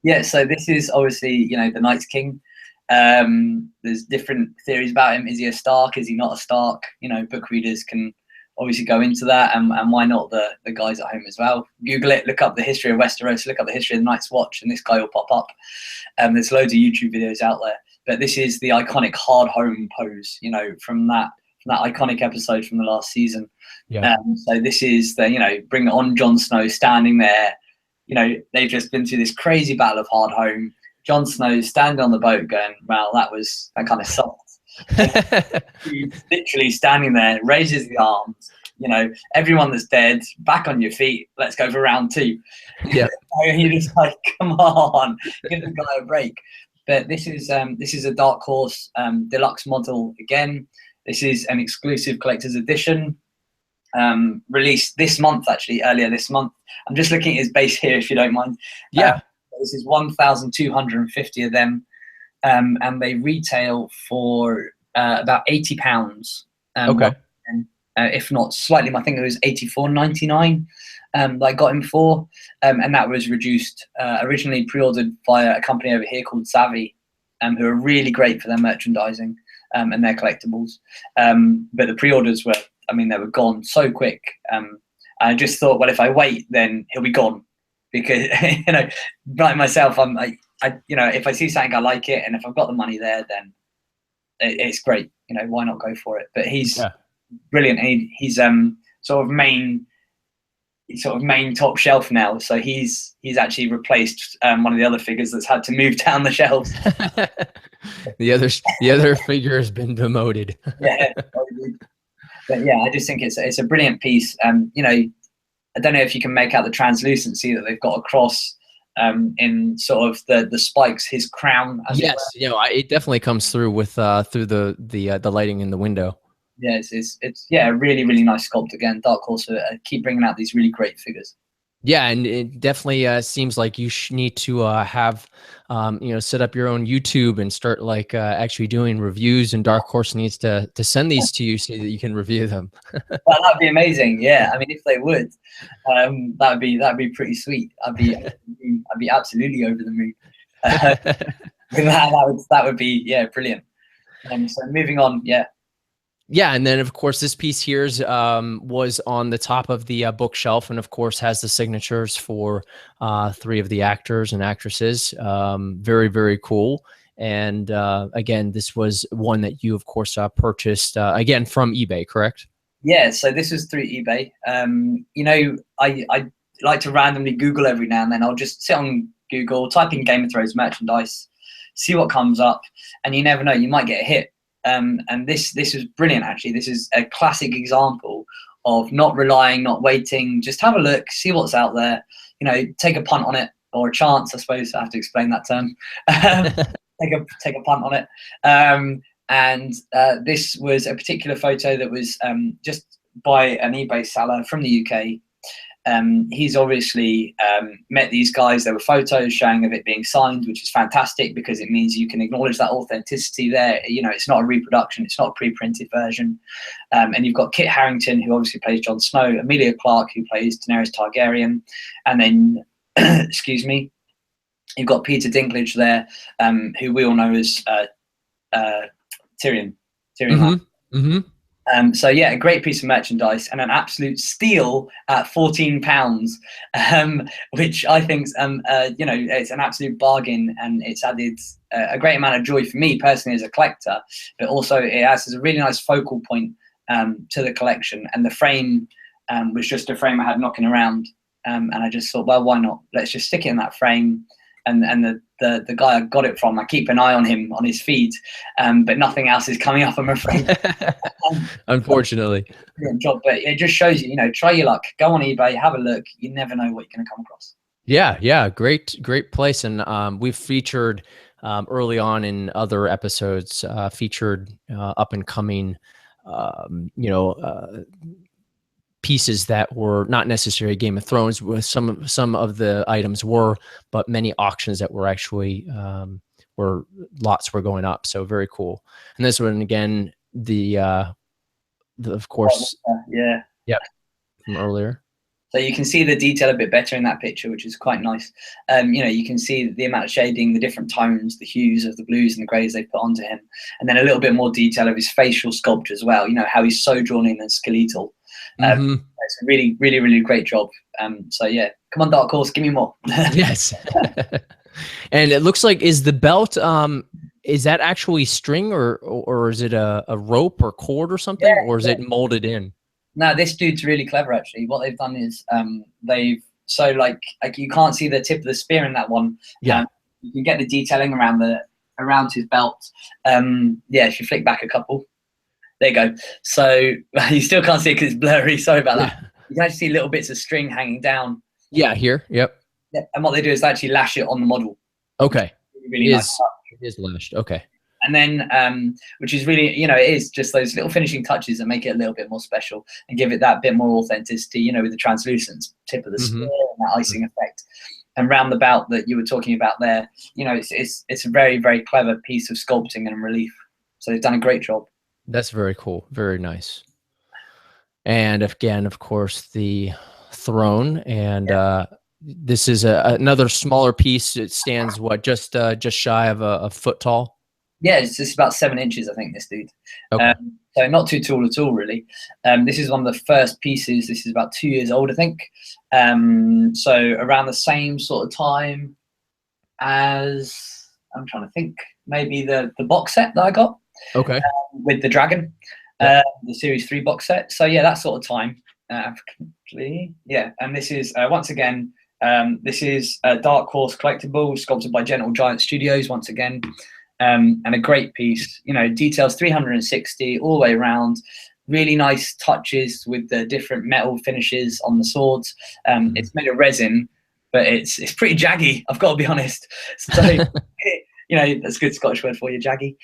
Yeah. So this is obviously, the Night's King. There's different theories about him. Is he a Stark? Is he not a Stark? Book readers can obviously go into that, and why not the guys at home as well? Google it, look up the history of Westeros, look up the history of the Night's Watch, and this guy will pop up. There's loads of YouTube videos out there, but this is the iconic hard home pose, from that iconic episode from the last season. Yeah. So this is the, bring it on, Jon Snow standing there. They've just been through this crazy battle of hard home. Jon Snow standing on the boat going, well, that kind of sucked. He's literally standing there, raises the arms, everyone that's dead, back on your feet, let's go for round 2. Yeah. You're just like, come on, give the guy a break. But this is a Dark Horse deluxe model again. This is an exclusive collector's edition, released this month, actually, earlier this month. I'm just looking at his base here, if you don't mind. Yeah. This is 1,250 of them. And they retail for about £80. Okay. If not slightly, I think it was $84.99 that I got him for. And that was reduced, originally pre-ordered via a company over here called Savvy, who are really great for their merchandising and their collectibles. But the pre-orders were, they were gone so quick. I just thought, well, if I wait, then he'll be gone. Because, like myself, if I see something I like it, and if I've got the money there, then it's great. Why not go for it? But he's brilliant. He's sort of main top shelf now. So he's actually replaced one of the other figures that's had to move down the shelves. the other figure has been demoted. Yeah, but yeah, I just think it's a brilliant piece. I don't know if you can make out the translucency that they've got across in sort of the spikes, his crown. Yes, it definitely comes through with through the lighting in the window. Yeah, it's a really, really nice sculpt again. Dark Horse keep bringing out these really great figures. Yeah, and it definitely seems like you need to have, set up your own YouTube and start actually doing reviews. And Dark Horse needs to send these to you so that you can review them. Well, that'd be amazing. Yeah, if they would, that'd be pretty sweet. I'd be absolutely over the moon. That would be brilliant. So moving on, yeah. Yeah, and then of course this piece here was on the top of the bookshelf, and of course has the signatures for 3 of the actors and actresses. Very, very cool. And again, this was one that you of course purchased again from eBay, correct? Yeah, so this was through eBay. like to randomly Google every now and then. I'll just sit on Google, type in Game of Thrones merchandise, see what comes up, and you never know, you might get a hit. And this is brilliant, actually. This is a classic example of not relying, not waiting. Just have a look, see what's out there. You know, take a punt on it, or a chance, I suppose. I have to explain that term. Take a punt on it. And this was a particular photo that was just by an eBay seller from the UK. He's obviously met these guys. There were photos showing of it being signed, which is fantastic because it means you can acknowledge that authenticity there. You know, it's not a reproduction, it's not a pre-printed version. And you've got Kit Harington, who obviously plays Jon Snow, Emilia Clarke, who plays Daenerys Targaryen, and then, excuse me, you've got Peter Dinklage there, who we all know as Tyrion. So yeah, a great piece of merchandise and an absolute steal at £14, which I think, you know, it's an absolute bargain, and it's added a great amount of joy for me personally as a collector, but also it has a really nice focal point to the collection. And the frame was just a frame I had knocking around, and I just thought, well, why not? Let's just stick it in that frame. And the guy I got it from, I keep an eye on him on his feed, but nothing else is coming up, I'm afraid. Unfortunately. Brilliant job, but it just shows you, you know, try your luck. Go on eBay, have a look. You never know what you're going to come across. Yeah, great place. And we've featured early on in other episodes, featured up and coming, you know, pieces that were not necessarily Game of Thrones. With some of the items were, but many auctions that were actually where lots were going up. So very cool. And this one again, the of course, yeah, from earlier. So you can see the detail a bit better in that picture, which is quite nice. You know, you can see the amount of shading, the different tones, the hues of the blues and the greys they've put onto him, and then a little bit more detail of his facial sculpture as well. You know, how he's so drawn in and skeletal. It's a really, really, really great job. So yeah, come on, Dark Horse, give me more. Yes. And it looks like, is the belt, is that actually string or is it a rope or cord or something, or is it molded in? No, this dude's really clever, actually. What they've done is so like you can't see the tip of the spear in that one. Yeah. You can get the detailing around his belt. Yeah, if you flick back a couple. There you go. So you still can't see it because it's blurry. Sorry about that. You can actually see little bits of string hanging down. Yeah, here. Yep. Yeah, and what they do is they actually lash it on the model. Okay. Really nice. It is lashed. Okay. And then, which is really, you know, it is just those little finishing touches that make it a little bit more special and give it that bit more authenticity, you know, with the translucent tip of the spear and that icing effect. And roundabout that you were talking about there, you know, it's a very, very clever piece of sculpting and relief. So they've done a great job. That's very cool. Very nice. And again, of course, the throne. And this is another smaller piece. It stands, what, just shy of a foot tall? Yeah, it's just about 7 inches, I think, this dude. Okay. So not too tall at all, really. This is one of the first pieces. This is about 2 years old, I think. So around the same sort of time as, I'm trying to think, maybe the box set that I got. Okay. With the dragon, the series 3 box set. So yeah, that sort of time. Yeah, and this is once again, this is Dark Horse Collectibles, sculpted by Gentle Giant Studios once again, and a great piece. You know, details 360 all the way around. Really nice touches with the different metal finishes on the swords. It's made of resin, but it's pretty jaggy, I've got to be honest. So you know, that's a good Scottish word for you, jaggy.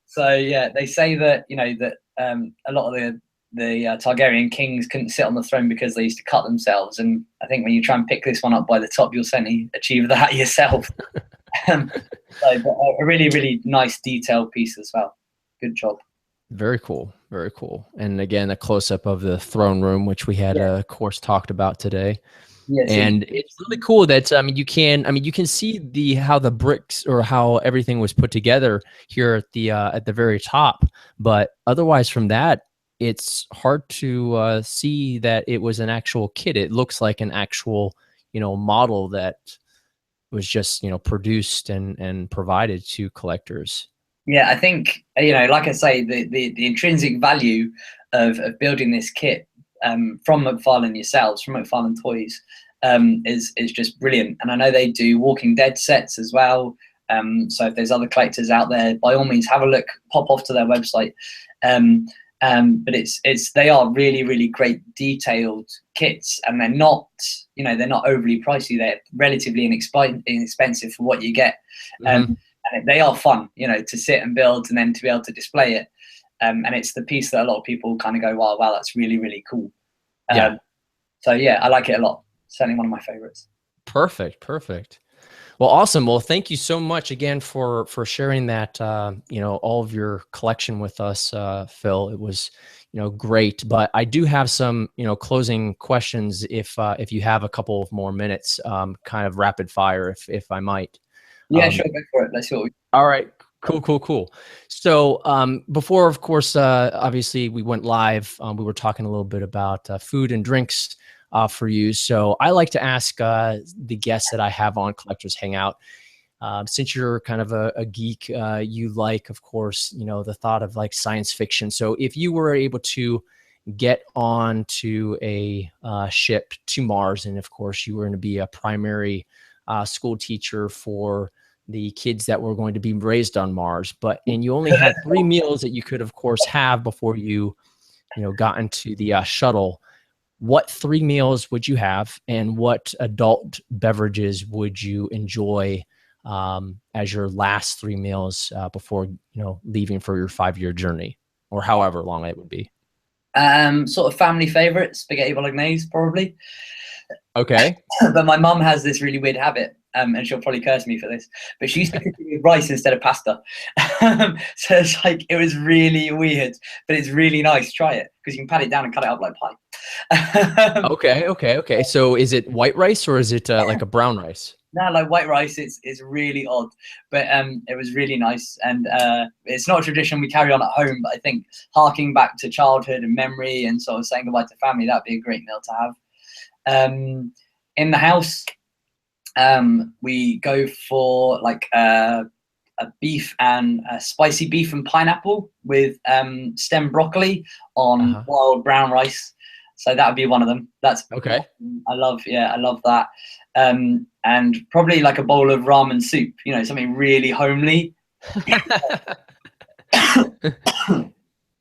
So yeah, they say that, you know, that a lot of the Targaryen kings couldn't sit on the throne because they used to cut themselves. And I think when you try and pick this one up by the top, you'll certainly achieve that yourself. So, but a really, really nice detailed piece as well. Good job. Very cool. Very cool. And again, a close up of the throne room, which we had, of course, talked about today. Yes, and it's really cool that you can see how the bricks or how everything was put together here at the very top, but otherwise from that, it's hard to see that it was an actual kit. It looks like an actual, you know, model that was just, you know, produced and provided to collectors. Yeah, I think, you know, like I say, the intrinsic value of building this kit from McFarlane yourselves, from McFarlane Toys, is just brilliant. And I know they do Walking Dead sets as well. So if there's other collectors out there, by all means, have a look, pop off to their website. But they are really, really great detailed kits, and they're not, they're not overly pricey. They're relatively inexpensive for what you get. And they are fun, to sit and build and then to be able to display it. And it's the piece that a lot of people kind of go, wow, that's really, really cool. So yeah, I like it a lot. Certainly one of my favorites. Perfect. Well, awesome. Well, thank you so much again for sharing that, all of your collection with us, Phill. It was, great. But I do have some, closing questions if you have a couple of more minutes, kind of rapid fire, if I might. Yeah, sure, go for it. Let's see what we. All right. Cool. So before, of course, obviously we went live, we were talking a little bit about food and drinks for you. So I like to ask the guests that I have on Collectors Hangout, since you're kind of a geek, you like, of course, the thought of like science fiction. So if you were able to get on to a ship to Mars, and of course you were going to be a primary school teacher for the kids that were going to be raised on Mars, and you only had 3 meals that you could, of course, have before you got into the shuttle, what 3 meals would you have, and what adult beverages would you enjoy as your last 3 meals before leaving for your 5-year journey, or however long it would be? Sort of family favorite, spaghetti bolognese, probably. Okay. But my mum has this really weird habit, and she'll probably curse me for this, but she used to cook it with rice instead of pasta. So it's like, it was really weird, but it's really nice. Try it, because you can pat it down and cut it up like pie. Okay. So is it white rice, or is it like a brown rice? No, like white rice, it's really odd, but it was really nice. And it's not a tradition we carry on at home, but I think harking back to childhood and memory and sort of saying goodbye to family, that'd be a great meal to have. In the house, we go for like a beef and spicy beef and pineapple with stem broccoli on wild brown rice. So that would be one of them. That's okay. I love that. And probably like a bowl of ramen soup, something really homely.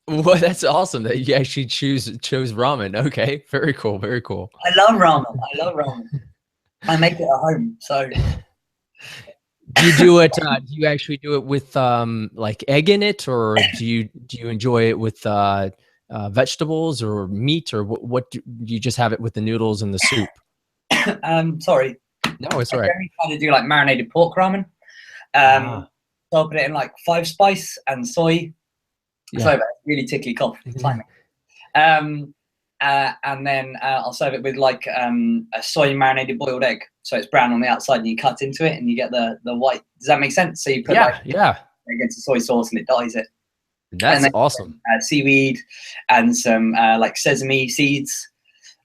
Well, that's awesome that you actually chose ramen. Okay, very cool. I love ramen. I make it at home. So do you do it? Do you actually do it with like egg in it, or do you enjoy it with vegetables or meat, or what do you just have it with the noodles and the soup? Sorry. No, it's all right. I try to do like marinated pork ramen. So I'll put it in like 5 spice and soy. Yeah. Sorry, really tickly cough. And then I'll serve it with like a soy marinated boiled egg. So it's brown on the outside, and you cut into it and you get the white. Does that make sense? So you put against the soy sauce and it dyes it. That's awesome. Seaweed and some like sesame seeds.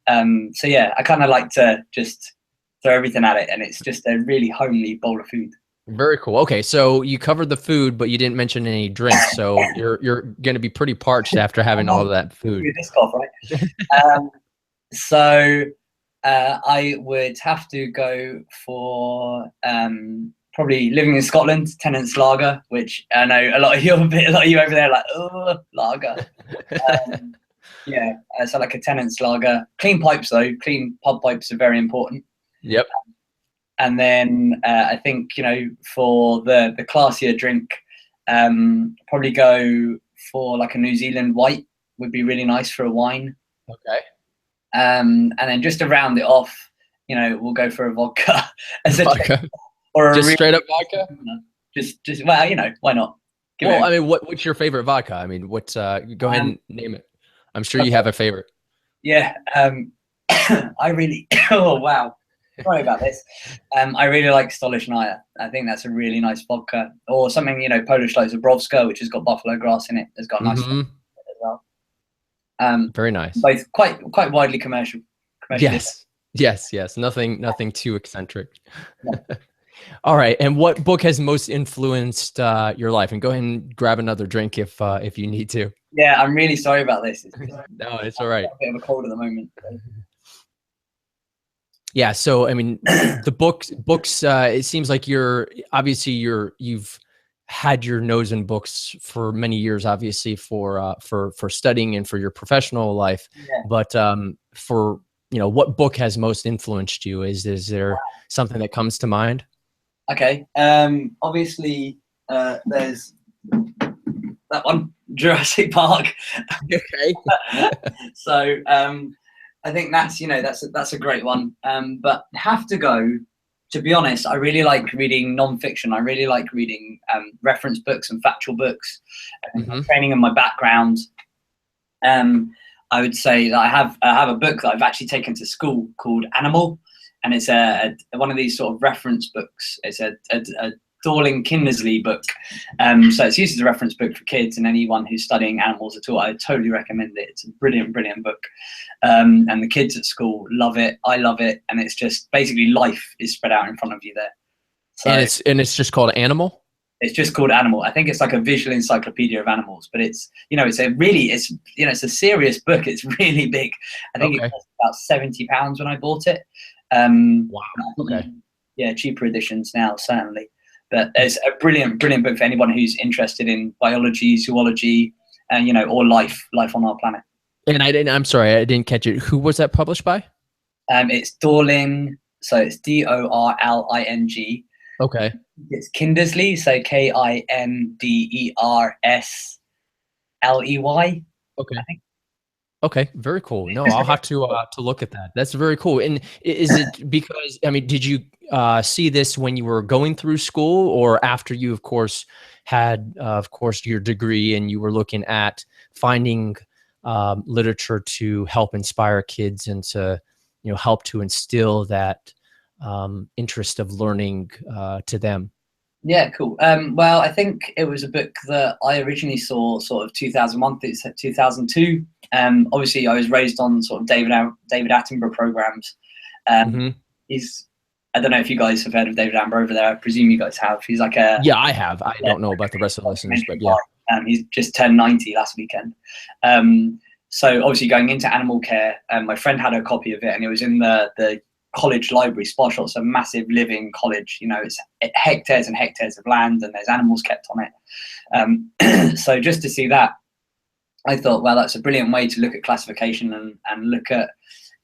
So yeah, I kind of like to just throw everything at it, and it's just a really homely bowl of food. Very cool. Okay, so you covered the food, but you didn't mention any drinks. So you're going to be pretty parched after having all of that food. This cough, right? So I would have to go for probably, living in Scotland, Tennent's Lager, which I know a lot of you over there are like, oh, lager. So like a Tennent's Lager. Clean pipes though. Clean pub pipes are very important. Yep. And then I think, for the classier drink, probably go for like a New Zealand white would be really nice for a wine. Okay. And then just to round it off, we'll go for a vodka. Vodka. Or just straight up vodka? Just well, why not? Well, I mean, what's your favorite vodka? I mean, go ahead and name it. I'm sure you have a favorite. Yeah. I really, oh, wow. Sorry about this. I really like Stolichnaya. I think that's a really nice vodka. Or something, Polish like Zabrowska, which has got buffalo grass in it. It's got nice as well. Very nice. Both quite widely commercial. Yes. Nothing too eccentric. No. All right. And what book has most influenced your life? And go ahead and grab another drink if you need to. Yeah, I'm really sorry about this. It's just, No, it's all I've right. got a bit of a cold at the moment. So. Yeah. So, I mean, the books, it seems like obviously you've had your nose in books for many years, obviously for studying and for your professional life. Yeah. But, for, what book has most influenced you? Is there something that comes to mind? Okay. Obviously, there's that one, Jurassic Park. Okay. So I think that's a great one. But have to go. To be honest, I really like reading nonfiction. I really like reading reference books and factual books. And my Hmm. training and my background. Um, I would say that I have a book that I've actually taken to school called Animal, and it's one of these sort of reference books. It's a Dorling Kindersley book, so it's used as a reference book for kids and anyone who's studying animals at all. I totally recommend it. It's a brilliant, brilliant book, and the kids at school love it. I love it, and it's just basically life is spread out in front of you there. And So it's just called Animal. it's just called Animal. I think it's like a visual encyclopedia of animals, but it's a serious book. It's really big. I think it Okay. cost about £70 when I bought it. Wow. I think Okay. yeah, cheaper editions now certainly. But it's a brilliant, brilliant book for anyone who's interested in biology, zoology, and or life on our planet. And I'm sorry, I didn't catch it. Who was that published by? It's Dorling, so it's Dorling. Okay. It's Kindersley, so Kindersley. Okay. I think. Okay, very cool. No, I'll have to look at that. That's very cool. And is it because, I mean, did you see this when you were going through school, or after you, of course, had, of course, your degree and you were looking at finding literature to help inspire kids and to, help to instill that interest of learning to them? Yeah, cool. Well, I think it was a book that I originally saw sort of 2001 to 2002. Obviously, I was raised on sort of David Attenborough programs. Um, Hmm. he's I don't know if you guys have heard of David Attenborough over there. I presume you guys have. He's like a Yeah, I have. I yeah, don't know about the rest of the listeners, but documentary yeah. guy. He's just turned 90 last weekend. So obviously going into animal care, my friend had a copy of it, and it was in the college library. Sparshot's a massive living college. It's hectares and hectares of land, and there's animals kept on it. So just to see that, I thought, well, that's a brilliant way to look at classification and look at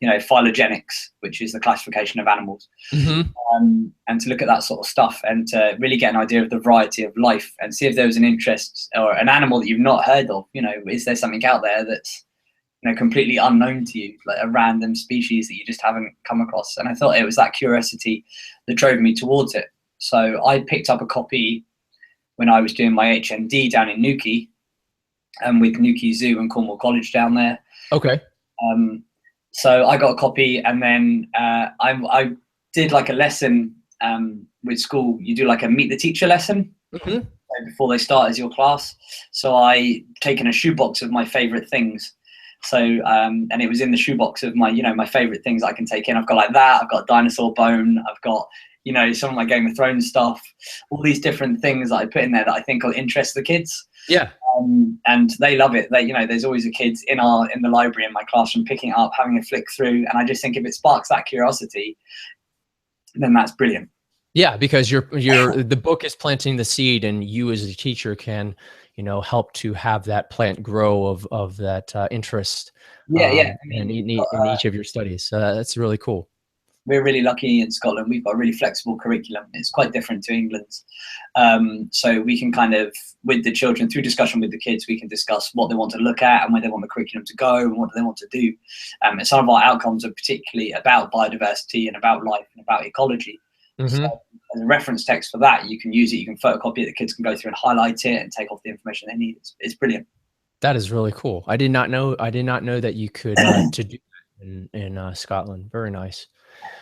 phylogenetics, which is the classification of animals. Hmm. And to look at that sort of stuff and to really get an idea of the variety of life and see if there was an interest or an animal that you've not heard of. Is there something out there that's completely unknown to you, like a random species that you just haven't come across? And I thought it was that curiosity that drove me towards it. So I picked up a copy when I was doing my HND down in Newquay, with Newquay Zoo and Cornwall College down there. Okay. So I got a copy, and then I did like a lesson with school. You do like a meet the teacher lesson before they start as your class. So I taken a shoebox of my favorite things. So and it was in the shoebox of my favorite things I can take in. I've got like that. I've got a dinosaur bone. I've got some of my Game of Thrones stuff. All these different things that I put in there that I think will interest the kids. Yeah. And they love it. There's always a kid in the library in my classroom picking it up, having a flick through, and I just think if it sparks that curiosity, then that's brilliant. Yeah, because the book is planting the seed, and you as a teacher can, help to have that plant grow of that interest. Yeah. In each of your studies. That's really cool. We're really lucky in Scotland. We've got a really flexible curriculum. It's quite different to England's. So we can kind of, with the children, through discussion with the kids, we can discuss what they want to look at and where they want the curriculum to go and what do they want to do. And some of our outcomes are particularly about biodiversity and about life and about ecology. So as a reference text for that, you can use it. You can photocopy it. The kids can go through and highlight it and take off the information they need. It's brilliant. That is really cool. I did not know that you could to do that in Scotland. Very nice.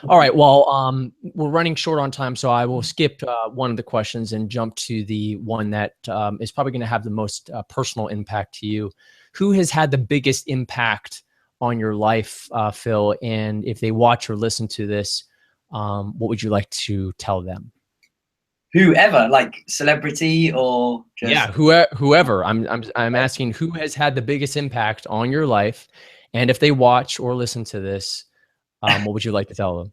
All right. Well, we're running short on time, so I will skip one of the questions and jump to the one that is probably going to have the most personal impact to you. Who has had the biggest impact on your life, Phill? And if they watch or listen to this, what would you like to tell them? Whoever, like celebrity or just. Yeah, whoever. I'm asking who has had the biggest impact on your life, and if they watch or listen to this, what would you like to tell them?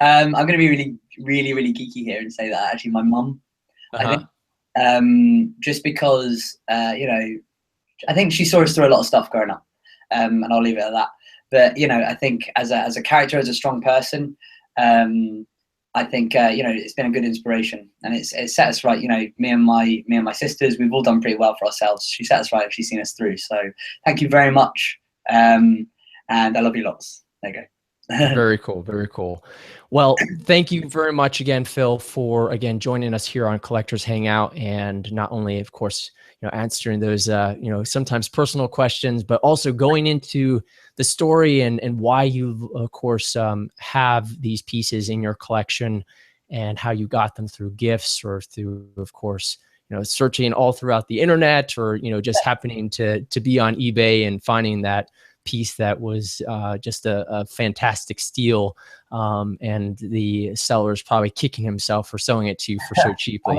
I'm going to be really geeky here and say that actually my mum. I think just because I think she saw us through a lot of stuff growing up, and I'll leave it at that. But I think as a character, as a strong person, I think it's been a good inspiration, and it's set us right. Me and my sisters, we've all done pretty well for ourselves. She set us right. She's seen us through. So thank you very much, and I love you lots. There you go. Very cool. Very cool. Well, thank you very much again, Phill, for again joining us here on Collectors Hangout, and not only, of course, answering those sometimes personal questions, but also going into the story and why you, of course, have these pieces in your collection, and how you got them through gifts or through, of course, searching all throughout the internet, or just happening to be on eBay and finding that piece that was just a fantastic steal, and the seller's probably kicking himself for selling it to you for so cheaply.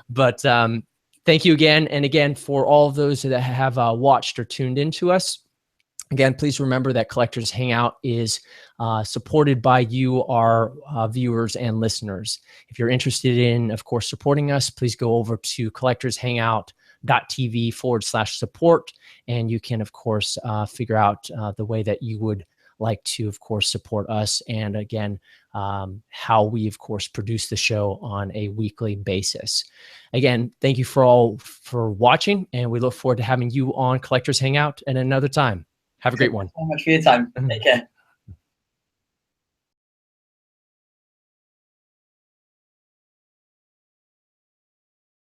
But thank you again. And again, for all of those that have watched or tuned into us, again, please remember that Collectors Hangout is supported by you, our viewers and listeners. If you're interested in, of course, supporting us, please go over to collectorshangout.tv/support, and you can, of course, figure out the way that you would like to, of course, support us, and again, how we, of course, produce the show on a weekly basis. Again, thank you for watching, and we look forward to having you on Collectors Hangout at another time. Have a great one. Thank you so much for your time. Take care.